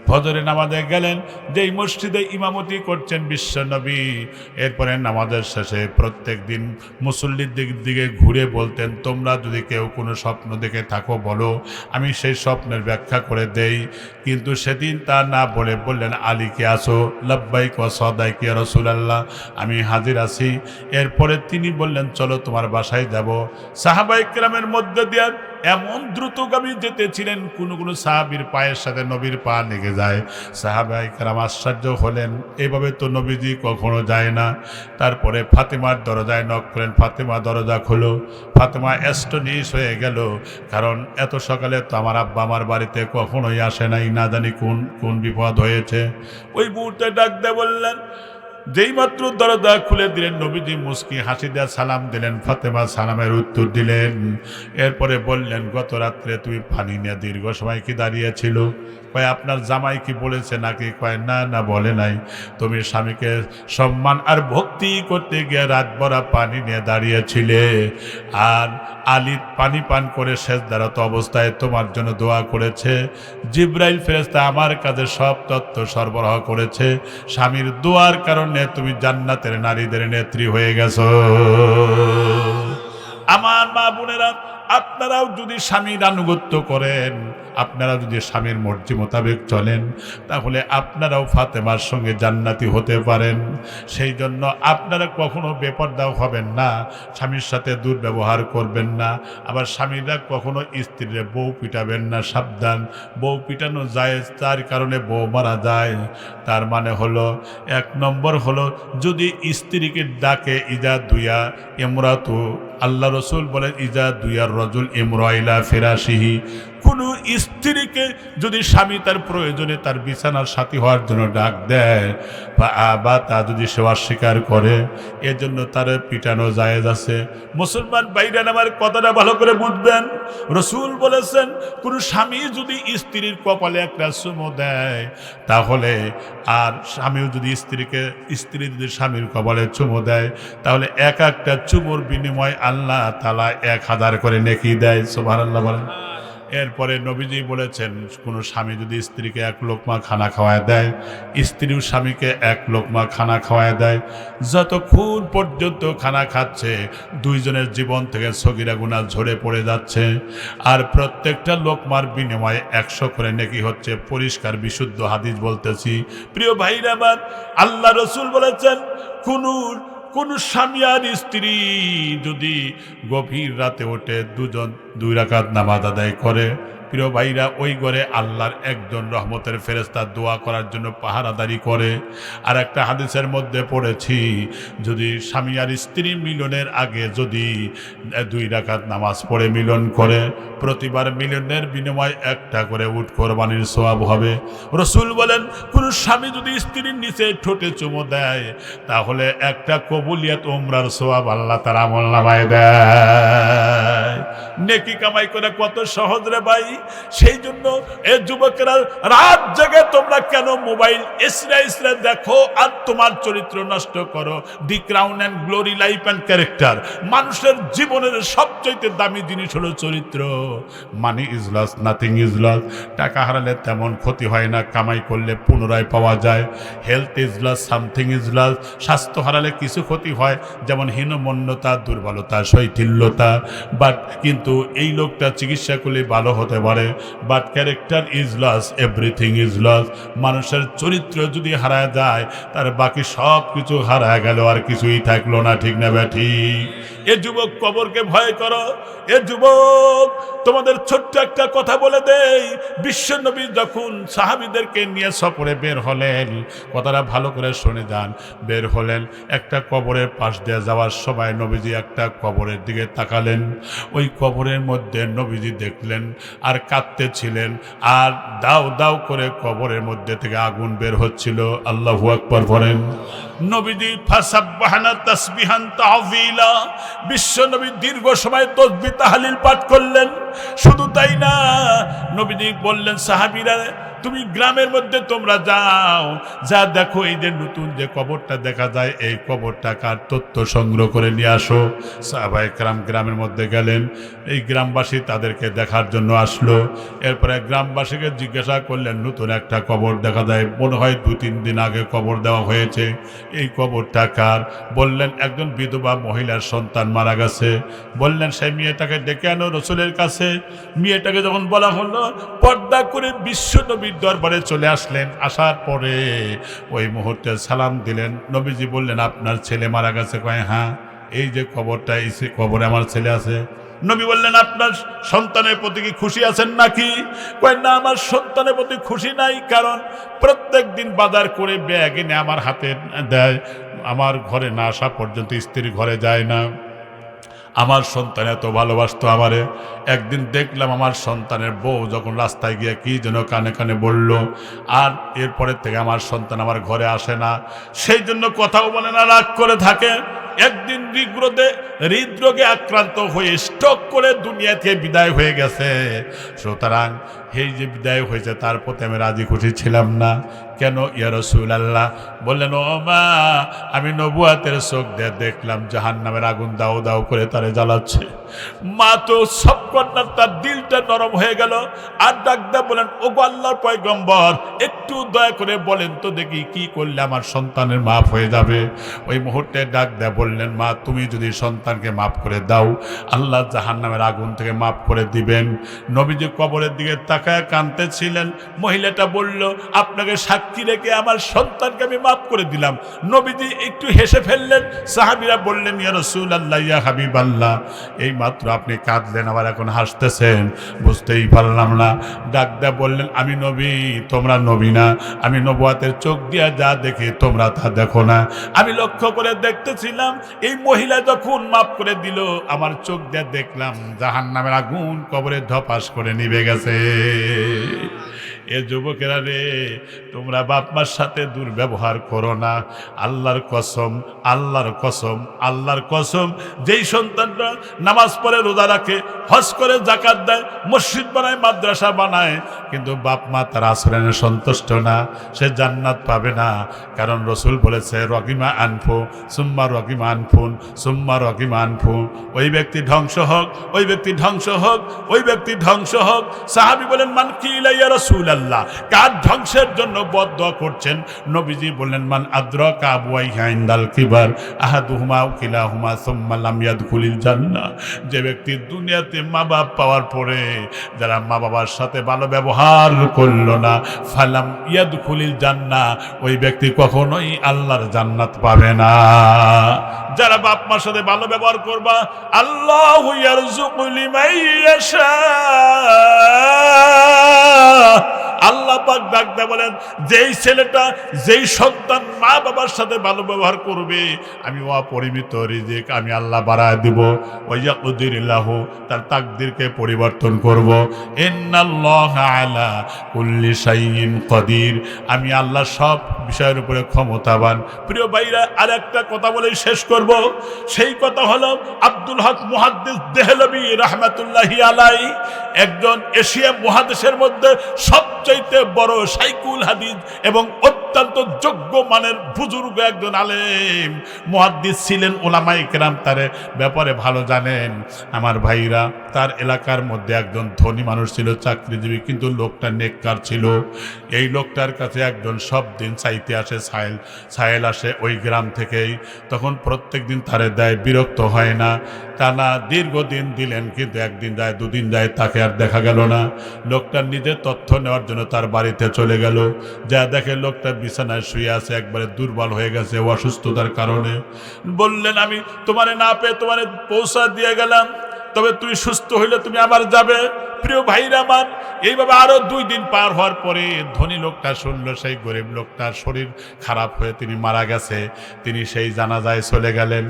ফজরের নামাজে গেলেন, যেই মসজিদে ইমামতি করছেন বিশ্ব নবী। এরপরে নামাজের শেষে প্রত্যেক দিন মুসল্লির দিকে ঘুরে বলতেন, তোমরা যদি কেউ কোনো স্বপ্ন দেখে থাকো বলো, আমি সেই স্বপ্নের ব্যাখ্যা করে দেই। কিন্তু সেদিন তা না বলে বললেন, আলীকে আসো, লাব্বাইক ওয়া সাদাইক ইয়া রাসূলুল্লাহ, আমি হাজির আছি। এরপরে তিনি বললেন, চলো তোমার বাসায় যাব। সাহাবায়ে কেরামের মধ্যে দিয়ে এমন দ্রুতগামী যেতেছিলেন, কোনো সাহাবীর পায়ের সাথে নবীর পা লেগে যায়। সাহাবায়ে কেরাম আশ্চর্য হলেন, এভাবে তো নবীজি কখনো যায় না। তারপরে ফাতেমার দরজায় নক করেন, ফাতেমা দরজা খোলো। ফাতেমা অ্যাস্টনিশ হয়ে গেল, কারণ এত সকালে তো আমার আব্বা আমার বাড়িতে কখনোই আসে নাই, না জানি কোন বিপদ হয়েছে। ওই মুহূর্তে ডাক দিয়ে বললেন, যেই মাত্র দরজা খুলে দিলেন, নবীজি মুস্কি হাসি দেয়া সালাম দিলেন। ফাতেমা সালামের উত্তর দিলেন। এরপরে বললেন, গত রাত্রে তুমি পানি নিয়ে দীর্ঘ সময় কি দাঁড়িয়েছিল? কয়, আপনার জামাই কি বলেছে নাকি? কয়, না না, বলে নাই। তুমি স্বামীকে সম্মান আর ভক্তি করতে গিয়ে রাত ভরা পানি নিয়ে দাঁড়িয়েছিলে। আর আলী পানি পান করে সেজদারত অবস্থায় তোমার জন্য দোয়া করেছে, জিব্রাইল ফেরেশতা আমার কাছে সব তথ্য সরবরাহ করেছে, স্বামীর দোয়ার কারণে তুমি জান্নাতের নারীদের নেত্রী হয়ে গেছো। আমার মা বোনেরা, আপনারাও যদি স্বামীর আনুগত্য করেন, আপনারা যদি স্বামীর মর্জি মোতাবেক চলেন, তাহলে আপনারাও ফাতেমার সঙ্গে জান্নাতি হতে পারেন। সেই জন্য আপনারা কখনো বেপরদাও হবেন না, স্বামীর সাথে দুর্ব্যবহার করবেন না। আবার স্বামীরা কখনো স্ত্রীর বউ পিটাবেন না, সাবধান। বউ পিটানো যায়, তার কারণে বউ মারা যায়। তার মানে হলো, এক নম্বর হলো, যদি স্ত্রীকে ডাকে ইজা দুয়া ইমরাতু, আল্লাহ রসুল বলেন ইজা দুয়ার রজুল ইমরাইলা ফিরাশিহি, কোনো স্ত্রীকে যদি স্বামী তার প্রয়োজনে তার বিছানার সাথী হওয়ার জন্য ডাক দেয় বা তা যদি সে অস্বীকার করে, এজন্য তার পিটানো জায়েজ আছে। মুসলমান ভাইরা আমার কথাটা ভালো করে বুঝবেন। রসুল বলেছেন, কোনো স্বামী যদি স্ত্রীর কপালে একটা চুমু দেয়, তাহলে আর স্বামীও যদি স্ত্রী যদি স্বামীর কপালে চুমু দেয়, তাহলে এক একটা চুমুর বিনিময় আল্লাহ তাআলা 1000 করে নেকি দেয়। সুবহানাল্লাহ বলেন। এরপরে নবীজি বলেছেন, কোনো স্বামী যদি স্ত্রীকে 1 লোকমা খানা খাওয়ায় দেয়, স্ত্রীও স্বামীকে 1 লোকমা খানা খাওয়ায় দেয়। যতক্ষণ পর্যন্ত খানা খাচ্ছে, দুইজনের জীবন থেকে সগীরা গুনাহ ঝরে পড়ে যাচ্ছে, আর প্রত্যেকটা লোকমার বিনিময়ে 100 করে নেকি হচ্ছে। পরিষ্কার বিশুদ্ধ হাদিস বলতেছি। প্রিয় ভাইরা আমার, আল্লাহ রসুল বলেছেন, কোন স্বামী আর স্ত্রী যদি গভীর রাতে ওঠে দুজন 2 রাকাত নামাজ আদায় করে, প্রিয় ভাইরা, ওই ঘরে আল্লাহর একজন রহমতের ফেরেশতা দোয়া করার জন্য পাহারাদারি করে। আর একটা হাদিসের মধ্যে পড়েছি, যদি স্বামী আর স্ত্রী মিলনের আগে যদি 2 রাকাত নামাজ পড়ে মিলন করে, প্রতিবার মিলনের বিনিময়ে 1টা করে উট কোরবানির সওয়াব হবে। রসুল বলেন, কোন স্বামী যদি স্ত্রীর নিচে ঠোঁটে চুমু দেয়, তাহলে একটা কবুলিয়াত উমরার সওয়াব আল্লাহ তার আমলনামায় দেয়। নেকি কামাই করে কত সহজ রে ভাই। সেই জন্য এ যুবকেরা, রাত জেগে তোমরা কেন মোবাইল ইসরা দেখো আর তোমার চরিত্র নষ্ট করো? The crown and glory, life and character. মানুষের জীবনের সবচেয়ে দামি জিনিস হলো চরিত্র। Money is loss, nothing is loss. টাকা হারালে তেমন ক্ষতি হয় না, কামাই করলে পুনরায় পাওয়া যায়। Health is loss, something is loss. স্বাস্থ্য হারালে কিছু ক্ষতি হয়, যেমন হীনমন্যতা, দুর্বলতা, শৈথিল্যতা। বাট কিন্তু এই লোকটা চিকিৎসা করলে ভালো হতে পারে। But character is loss, everything is loss. মানুষের চরিত্র যদি হারায় যায়, তার বাকি সব কিছু হারায় গেল, আর কিছুই থাকলো না। ঠিক না ব্যাঠি? এ যুবক, কবরকে ভয় করো। এ যুবক, তোমাদের ছোট্ট একটা কথা বলে দেই। বিশ্বনবী যখন সাহাবীদেরকে নিয়ে সফরে বের হলেন, কথাটা ভালো করে শুনে যান, বের হলেন, একটা কবরের পাশ দিয়ে যাওয়ার সময় নবীজি একটা কবরের দিকে তাকালেন। ওই কবরের মধ্যে নবীজি দেখলেন আর কাঁদতেছিলেন, আর দাও দাও করে কবরের মধ্যে থেকে আগুন বের হচ্ছিল। আল্লাহু আকবার বলেন। নবীজি ফাসাব্বাহানা তাসবিহান তাহযীলা, বিশ্বনবী দীর্ঘ সময় তাসবিহ তাহলিল পাঠ করলেন। শুধু তাই না, নবীজি বললেন, সাহাবীরা, তুমি গ্রামের মধ্যে তোমরা যাও, যা দেখো এই যে নতুন যে কবরটা দেখা যায়, এই কবরটা কার, তথ্য সংগ্রহ করে নিয়ে আসো। সাহাবায়ে কেরাম গ্রামের মধ্যে গেলেন। এই গ্রামবাসী তাদেরকে দেখার জন্য আসলো। এরপরে গ্রামবাসীকে জিজ্ঞাসা করলেন, নতুন একটা কবর দেখা যায়, মনে হয় 2-3 দিন আগে কবর দেওয়া হয়েছে, এই কবরটা কার? বললেন, একজন বিধবা মহিলার সন্তান মারা গেছে। বললেন, সেই মেয়েটাকে ডেকে আনো রসুলের কাছে। মেয়েটাকে যখন বলা হলো, পর্দা করে বিশ্বনবীর দরবারে চলে আসলেন। আসার পরে ওই মুহূর্তে সালাম দিলেন। নবীজি বললেন, আপনার ছেলে মারা গেছে? কয়, হ্যাঁ, এই যে কবরটা, এই কবরে আমার ছেলে আছে। নবী বললেন, আপনার সন্তানের প্রতি কি খুশি আছেন নাকি? কয়, না, আমার সন্তানের প্রতি খুশি নাই, কারণ প্রত্যেক দিন বাজার করে ব্যাগ এনে আমার হাতে দেয়, আমার ঘরে না আসা পর্যন্ত স্ত্রীর ঘরে যায় না। আমার সন্তান এত ভালোবাসতো আমারে। একদিন দেখলাম আমার সন্তানের বউ যখন রাস্তায় গিয়ে কি যেন কানে কানে বলল, আর এরপরের থেকে আমার সন্তান আমার ঘরে আসে না। সেই জন্য কথাও বলে না, রাগ করে থাকে। একদিন হৃদরোগে আক্রান্ত হয়ে স্ট্রোক করে দুনিয়া থেকে বিদায় হয়ে গেছে। সুতরাং এই যে বিদায় হয়েছে তার প্রতি আমি রাজি খুশি ছিলাম না। কেন ইয়া রাসূলুল্লাহ? বললেন, ও মা, আমি নবুয়াতের চোখ দিয়ে দেখলাম জাহান্নামের আগুন দাও দাও করে তারে জ্বালাচ্ছে। মা তো সব কন্যার তার দিলটা নরম হয়ে গেল, আর ডাক দিয়ে বলেন, ও গো আল্লাহর পয়গম্বর, একটু দয়া করে বলেন তো দেখি কি করলে আমার সন্তানের মাফ হয়ে যাবে। ওই মুহূর্তে ডাক দিয়ে বললেন, মা তুমি যদি সন্তানকে মাফ করে দাও, আল্লাহ জাহান্নামের আগুন থেকে মাফ করে দিবেন। নবীজি কবরের দিকে তাকায় কাঁদতেছিলেন। মহিলাটা বলল, আপনাকে সাক্ষী রেখে আমার সন্তানকে আমি মাফ করে দিলাম। নবীজি একটু হেসে ফেললেন। সাহাবীরা বললেন, ইয়া রাসূলুল্লাহ, ইয়া হাবিবাল্লাহ, এই মাত্র আপনি কাঁদলেন, আবার এখন হাসতেছেন, বুঝতেই পারলাম না। ডাক দিয়ে বললেন, আমি নবী, তোমরা নবী না। আমি নবুয়াতের চোখ দিয়া যা দেখি তোমরা তা দেখো না। আমি লক্ষ্য করে দেখতেছিলাম, এই মহিলা যখন মাফ করে দিল, আমার চোখ দিয়ে দেখলাম জাহান্নামের আগুন কবরে ধপাস করে নিভে গেছে। এ যুবকেরা রে, তোমরা বাপ মার সাথে দুর্ব্যবহার করো না। আল্লাহর কসম, আল্লাহর কসম, আল্লাহর কসম, যেই সন্তানরা নামাজ পড়ে, রোজা রাখে, হজ করে, জাকাত দেয়, মসজিদ বানায়, মাদ্রাসা বানায়, কিন্তু বাপ মা তার আচরণে সন্তুষ্ট না, সে জান্নাত পাবে না। কারণ রসুল বলেছে, রকিমা আনফু সুম্মা রকিমা আনফুন সুম্মা রকিমা আনফুন, ওই ব্যক্তি ধ্বংস হোক, ওই ব্যক্তি ধ্বংস হোক, ওই ব্যক্তি ধ্বংস হোক। সাহাবী বলেন, মান কিলা ইয়া রাসূলুল্লাহ, কার ধ্বংসের জন্য বদদোয়া করছেন? নবীজি বললেন, মান আদরাকা আবওয়াইহি ইনদাল কিবার আহাদুহুমা আও কিলাহুমা সুম্মা লাম ইয়াদখুলিল জান্নাহ, যে ব্যক্তি দুনিয়াতে মা বাপ পাওয়ার পরে যারা মা বাবার সাথে ভালো ব্যবহার করলো না, ফালাম ইয়াদখুলিল জান্নাহ, ওই ব্যক্তি কখনোই আল্লাহর জান্নাত পাবে না। যারা বাপ মার সাথে ভালো ব্যবহার করবা, আল্লাহু ইয়ারযুকু লিমান ইয়াশা, আল্লাহ পাক ডাক দেয়া বলেন, যেই ছেলেটা, যেই সন্তান মা বাবার সাথে ভালো ব্যবহার করবে, আমি অপরিমিত রিজিক আমি আল্লাহ বাড়ায় দিব। ওয়ায়াকদিরিল্লাহু, তার তাকদীরকে পরিবর্তন করব। ইন্নাল্লাহা আলা কুল্লি শাইইন কাদির, আমি আল্লাহ সব বিষয়ের উপরে ক্ষমতাবান। প্রিয় ভাইরা, আর একটা কথা বলেই শেষ করব। সেই কথা হলো, আব্দুল হক মুহাদ্দিস দেহলভী রাহমাতুল্লাহি আলাইহি একজন এশিয়া মহাদেশের মধ্যে সবচাইতে বড় শাইখুল হাদিস এবং অত্যন্ত যোগ্য মানের বুজুর্গ একজন আলেম মুহাদ্দিস ছিলেন। উলামায়ে কেরাম তার ব্যাপারে ভালো জানেন। আমার ভাইরা, তার এলাকার মধ্যে একজন ধনী মানুষ ছিল, চাকরিজীবী, কিন্তু লোকটা নেককার ছিল। এই লোকটার কাছে একজন সব দিন চাইতে আসে, সাহেল আসে ওই গ্রাম থেকেই। তখন প্রত্যেক দিন তারে দেয়, বিরক্ত হয় না। টানা দীর্ঘদিন দিলেন, কিন্তু একদিন যায়, দুদিন যায়, তাকে আর দেখা গেল না। লোকটার নিজের তথ্য নেওয়ার জন্য তার বাড়িতে চলে গেল। যা দেখে লোকটা বিছানায় শুয়ে আছে, একবারে দুর্বল হয়ে গেছে অসুস্থতার কারণে। বললেন, আমি তোমারে না পেয়ে তোমারে পৌঁছা দিয়ে গেলাম, তবে তুমি সুস্থ হইলে তুমি আবার যাবে। প্রিয় ভাইরা আমার, এইভাবে আরো 2 দিন পার হওয়ার পরে ধনী লোকটা শুনলো সেই গরিব লোকটার শরীর খারাপ হয়ে তিনি মারা গেছে। তিনি সেই জানাজায় চলে গেলেন,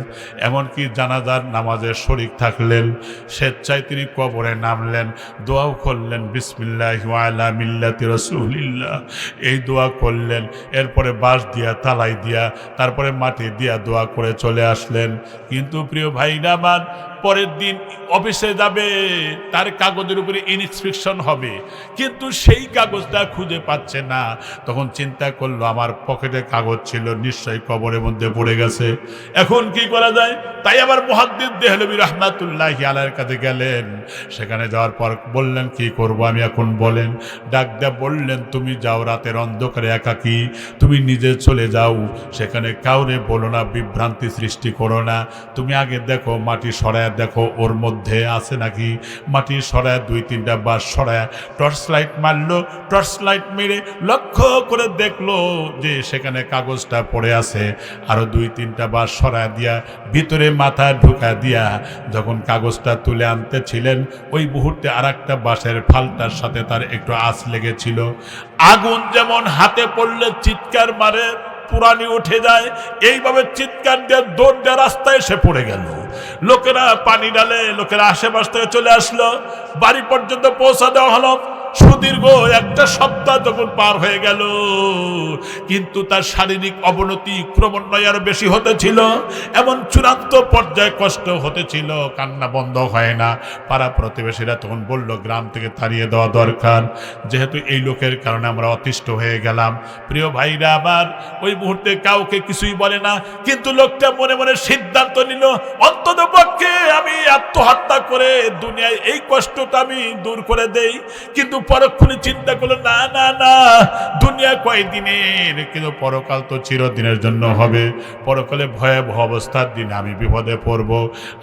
এমনকি জানাজার নামাজের শরীক থাকলেন। স্বেচ্ছায় তিনি কবরে নামলেন, দোয়াও করলেন, বিসমিল্লাহি ওয়া আলা মিল্লাতি রাসূলিল্লাহ, এই দোয়া করলেন। এরপরে বাঁশ দিয়া, তালাই দিয়া, তারপরে মাটি দিয়া দোয়া করে চলে আসলেন। কিন্তু প্রিয় ভাইরা আমার, পরের দিন অফিসে যাবে, তার কাগজের উপরে ইনস্পেকশন হবে, কিন্তু সেই কাগজটা খুঁজে পাচ্ছে না। তখন চিন্তা করলো, আমার পকেটে কাগজ ছিল, নিশ্চয়ই কবরের মধ্যে পড়ে গেছে, এখন কি করা যায়? তাই আবার মুহাদ্দিস দেহলভী রাহমাতুল্লাহি আলাইহির কাছে গেলেন। সেখানে যাওয়ার পর বললেন, কি করব আমি এখন, বলেন। ডাক দিয়ে বললেন, তুমি যাও, রাতের অন্ধকারে একাকী তুমি নিজে চলে যাও, সেখানে কাউরে বলো না, বিভ্রান্তি সৃষ্টি করো না। তুমি আগে দেখো, মাটি সরায় দেখো ওর মধ্যে আছে নাকি। মাটি সরায় 2-3টা বাস সরায় টর্চ লাইট মারলো। টর্চ লাইট মেরে লক্ষ্য করে দেখলো যে সেখানে কাগজটা পড়ে আছে। আরো 2-3টা বাস সরায় দিয়া ভিতরে মাথা ঢুকা দিয়া যখন কাগজটা তুলে আনতেছিলেন, ওই মুহূর্তে আর একটা বাঁশের ফালটার সাথে তার একটু আঁচ লেগেছিল। আগুন যেমন হাতে পড়লে চিৎকার মারে, পুরানি উঠে যায়, এইভাবে চিৎকার দিয়ে দৌড় দিয়ে রাস্তায় এসে পড়ে গেল। লোকেরা পানি ডালে, লোকেরা আশেপাশ থেকে চলে আসলো, বাড়ি পর্যন্ত পৌঁছা দেওয়া হলো। সুদীর্ঘ একটা সপ্তাহ যখন পার হয়ে গেল, কিন্তু তার শারীরিক অবনতি ক্রমান্বয়ে আরো বেশি হতেছিল, এমন চূড়ান্ত পর্যায়ে কষ্ট হতেছিল, কান্না বন্ধ হয় না। পাড়া প্রতিবেশীরা তখন বলল, গ্রাম থেকে তাড়িয়ে দেওয়া দরকার, যেহেতু এই লোকের কারণে আমরা অতিষ্ঠ হয়ে গেলাম। প্রিয় ভাইরা আবার ওই মুহূর্তে কাউকে কিছুই বলে না, কিন্তু লোকটা মনে মনে সিদ্ধান্ত নিল, অন্তত পক্ষে আমি আত্মহত্যা করে দুনিয়ায় এই কষ্টটা আমি দূর করে দেই। কিন্তু পরক্ষণে চিন্তা করলো, না না না, দুনিয়া কয়দিনের, কিন্তু পরকাল তো চিরদিনের জন্য হবে। পরকালে ভয়াবহ অবস্থার দিনে আমি বিপদে পড়ব।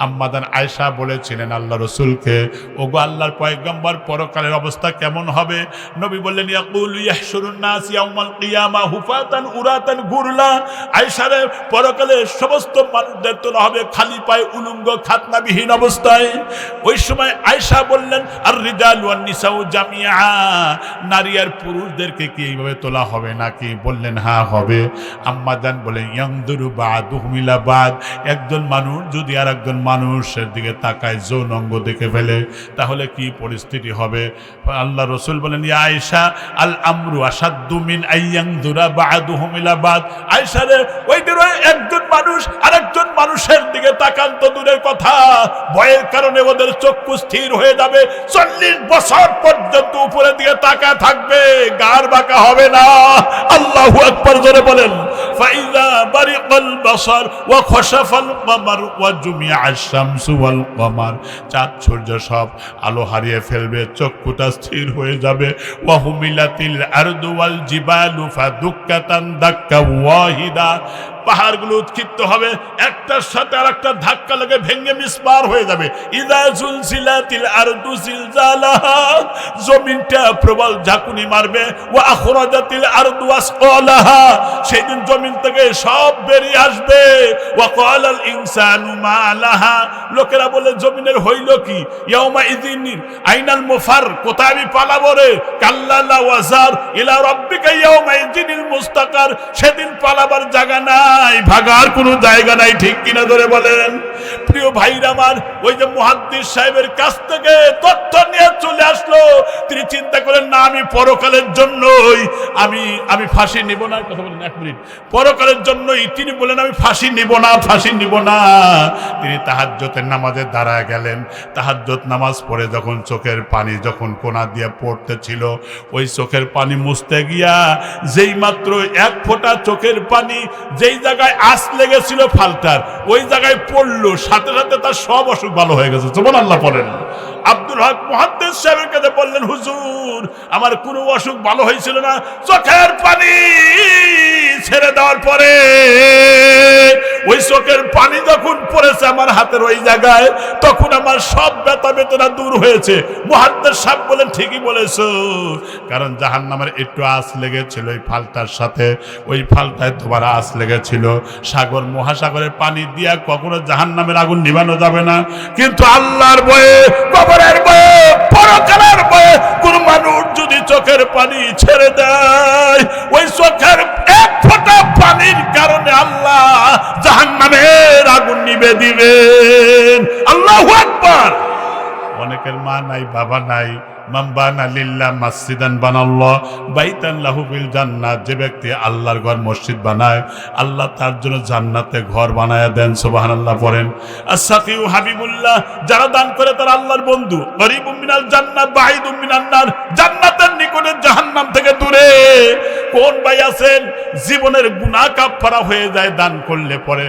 আম্মাদান আয়েশা বলেছিলেন আল্লাহ রসুলকে, ওগো আল্লাহর পয়গম্বর, পরকালের অবস্থা কেমন হবে? নবী বললেন, ইয়াকুলু ইয়াহশুরুন নাস ইয়াউমাল কিয়ামা হুফাতান উরাতান গুরলা। আয়েশা রে, পরকালে সমস্ত মানুষদের তোলা হবে খালি পায়ে, উলঙ্গ, খাতনাবিহীন অবস্থায়। ওই সময় আয়েশা বললেন, আর রিজালু ওয়ান নিসাউ জামিআ, নারী আর পুরুষদেরকে কি এইভাবে তোলা হবে নাকি? বললেন, হ্যাঁ হবে। আম্মাজান বলেন, ইয়ানদুরু বাদুহুম ইলা বাদ, একজন মানুষ যদি আর একজন মানুষের দিকে তাকায়, যৌন অঙ্গ দেখে ফেলে, তাহলে কি পরিস্থিতি হবে? আল্লাহ রসুল বলেন, ইয়া আয়েশা, আল আমরু আসাদ্দু মিন আইয়ানদুরা বাদুহুম ইলা বাদ। আয়েশা রে, ওই দিন একজন মানুষ আরেকজন মানুষের দিকে তাকান তো দূরের কথা, ভয়ের কারণে ওদের চক্ষু স্থির হয়ে যাবে, 40 বছর পর্যন্ত উপরের দিকে তাকায় থাকবে, গার বাঁকা হবে না। আল্লাহু আকবার জোরে বলেন। ফাইযা বারিকাল বাসার ওয়া খাশাফাল কমার ওয়া জুমিআশ শামসু ওয়াল কমার, চাঁদ সূর্য সব আলো হারিয়ে ফেলবে, চক্ষুটা স্থির হয়ে যাবে। ওয়া হুমিলাতিল আরদু ওয়াল জিবালু ফাদুক্কাতান দাক্কা ওয়াহিদা, পাহাড়গুলো উৎক্ষিপ্ত হবে, একটার সাথে আরেকটা ধাক্কা লেগে ভেঙে মিসমার হয়ে যাবে। ইযা জুলজিলাতিল আরদু জিলজালাহা, জমিনটা প্রবল ঝাঁকুনি মারবে। ওয়া আখরাজাতিল আরদু আসকালাহা, সেই দিন জমিন থেকে সব বেরিয়ে আসবে। ওয়া ক্বালাল ইনসানু মা লাহা, লোকেরা বলে জমিনের হইল কি? ইয়াউমা ইযিন আইনাল মুফার, কোথায় আমি পালাবো রে? কাল্লা লা ওয়াজার ইলা রাব্বিকা ইয়াউমা ইযিনিল মুস্তাকার, সেদিন পালাবার জায়গা নাই, ভাগার কোনো জায়গা নাই। ঠিক কিনা ধরে বলেন? প্রিয় ভাইরা আমার, ওই যে মুহাদ্দিস সাহেবের কাছ থেকে তথ্য নিয়ে চলে আসলো, তিনি চিন্তা করেন, না আমি পরকালের জন্যই আমি ফাঁসি নিব না। কথা বলেন, এক মিনিট, পরকালের জন্যই তিনি বলেন, আমি ফাঁসি নিব না, ফাঁসি নিব না। তিনি তাহাজ্জুদের নামাজে দাঁড়ায় গেলেন। তাহাজ্জুদ নামাজ পড়ে যখন চোখের পানি যখন কোনা দিয়ে পড়তেছিল, ওই চোখের পানি মুছতে গিয়া যেই মাত্র এক ফোঁটা চোখের পানি যেই জায়গায় আঁচ লেগেছিল ফালটার, ওই জায়গায় পড়লো, সাথে সাথে তার সব অসুখ ভালো হয়ে গেছে। সুবহানাল্লাহ পড়েন। আব্দুল হক মুহাদ্দিস সাহেবের কাছে বললেন, হুজুর, আমার কোনো অসুখ ভালো হয়েছিল না, চোখের পানি ছেড়ে দেওয়ার পরে ওই চোখের পানি যখন পড়েছে আমার হাতের ওই জায়গায়, তখন আমার সব ব্যথা বেদনা দূর হয়েছে। মুহাদ্দিস সাহেব বলেন, ঠিকই বলেছো, কারণ জাহান্নামের একটু আঁচ লেগেছিল ওই ফালটার সাথে, ওই ফালটায় তোমার আঁচ লেগেছিল। সাগর মহাসাগরের পানি দিয়া কখনো জাহান্নামের আগুন নিভানো যাবে না, কিন্তু আল্লাহর ভয়ে, কবরের ভয়ে, পরকালের ভয়ে কোন মানুষ যদি চোখের পানি ছেড়ে দেয়, ওই চোখের এক ফোঁটা পানির কারণে আল্লাহ জাহান্নামের আগুন নিভে দিবেন। আল্লাহু আকবার। অনেকের মা নাই, বাবা নাই, মান বানা লিল্লাহ মাসজিদান বানাল্লাহ বাইতান লাহু ফিল জান্নাত, যে ব্যক্তি আল্লাহর ঘর মসজিদ বানায়, আল্লাহ তার জন্য জান্নাতে ঘর বানায়া দেন। সুবহানাল্লাহ পড়েন। আস-সাকিউ হাবিবুল্লাহ, যারা দান করে তারা আল্লাহর বন্ধু। গরীবুম মিনাল জান্নাহ বাঈদুম মিনান নার, জান্নাতের নিকটে জাহান্নাম থেকে দূরে। কোন ভাই আছেন জীবনের গুনাহ কাফারা হয়ে যায় দান করলে পরে?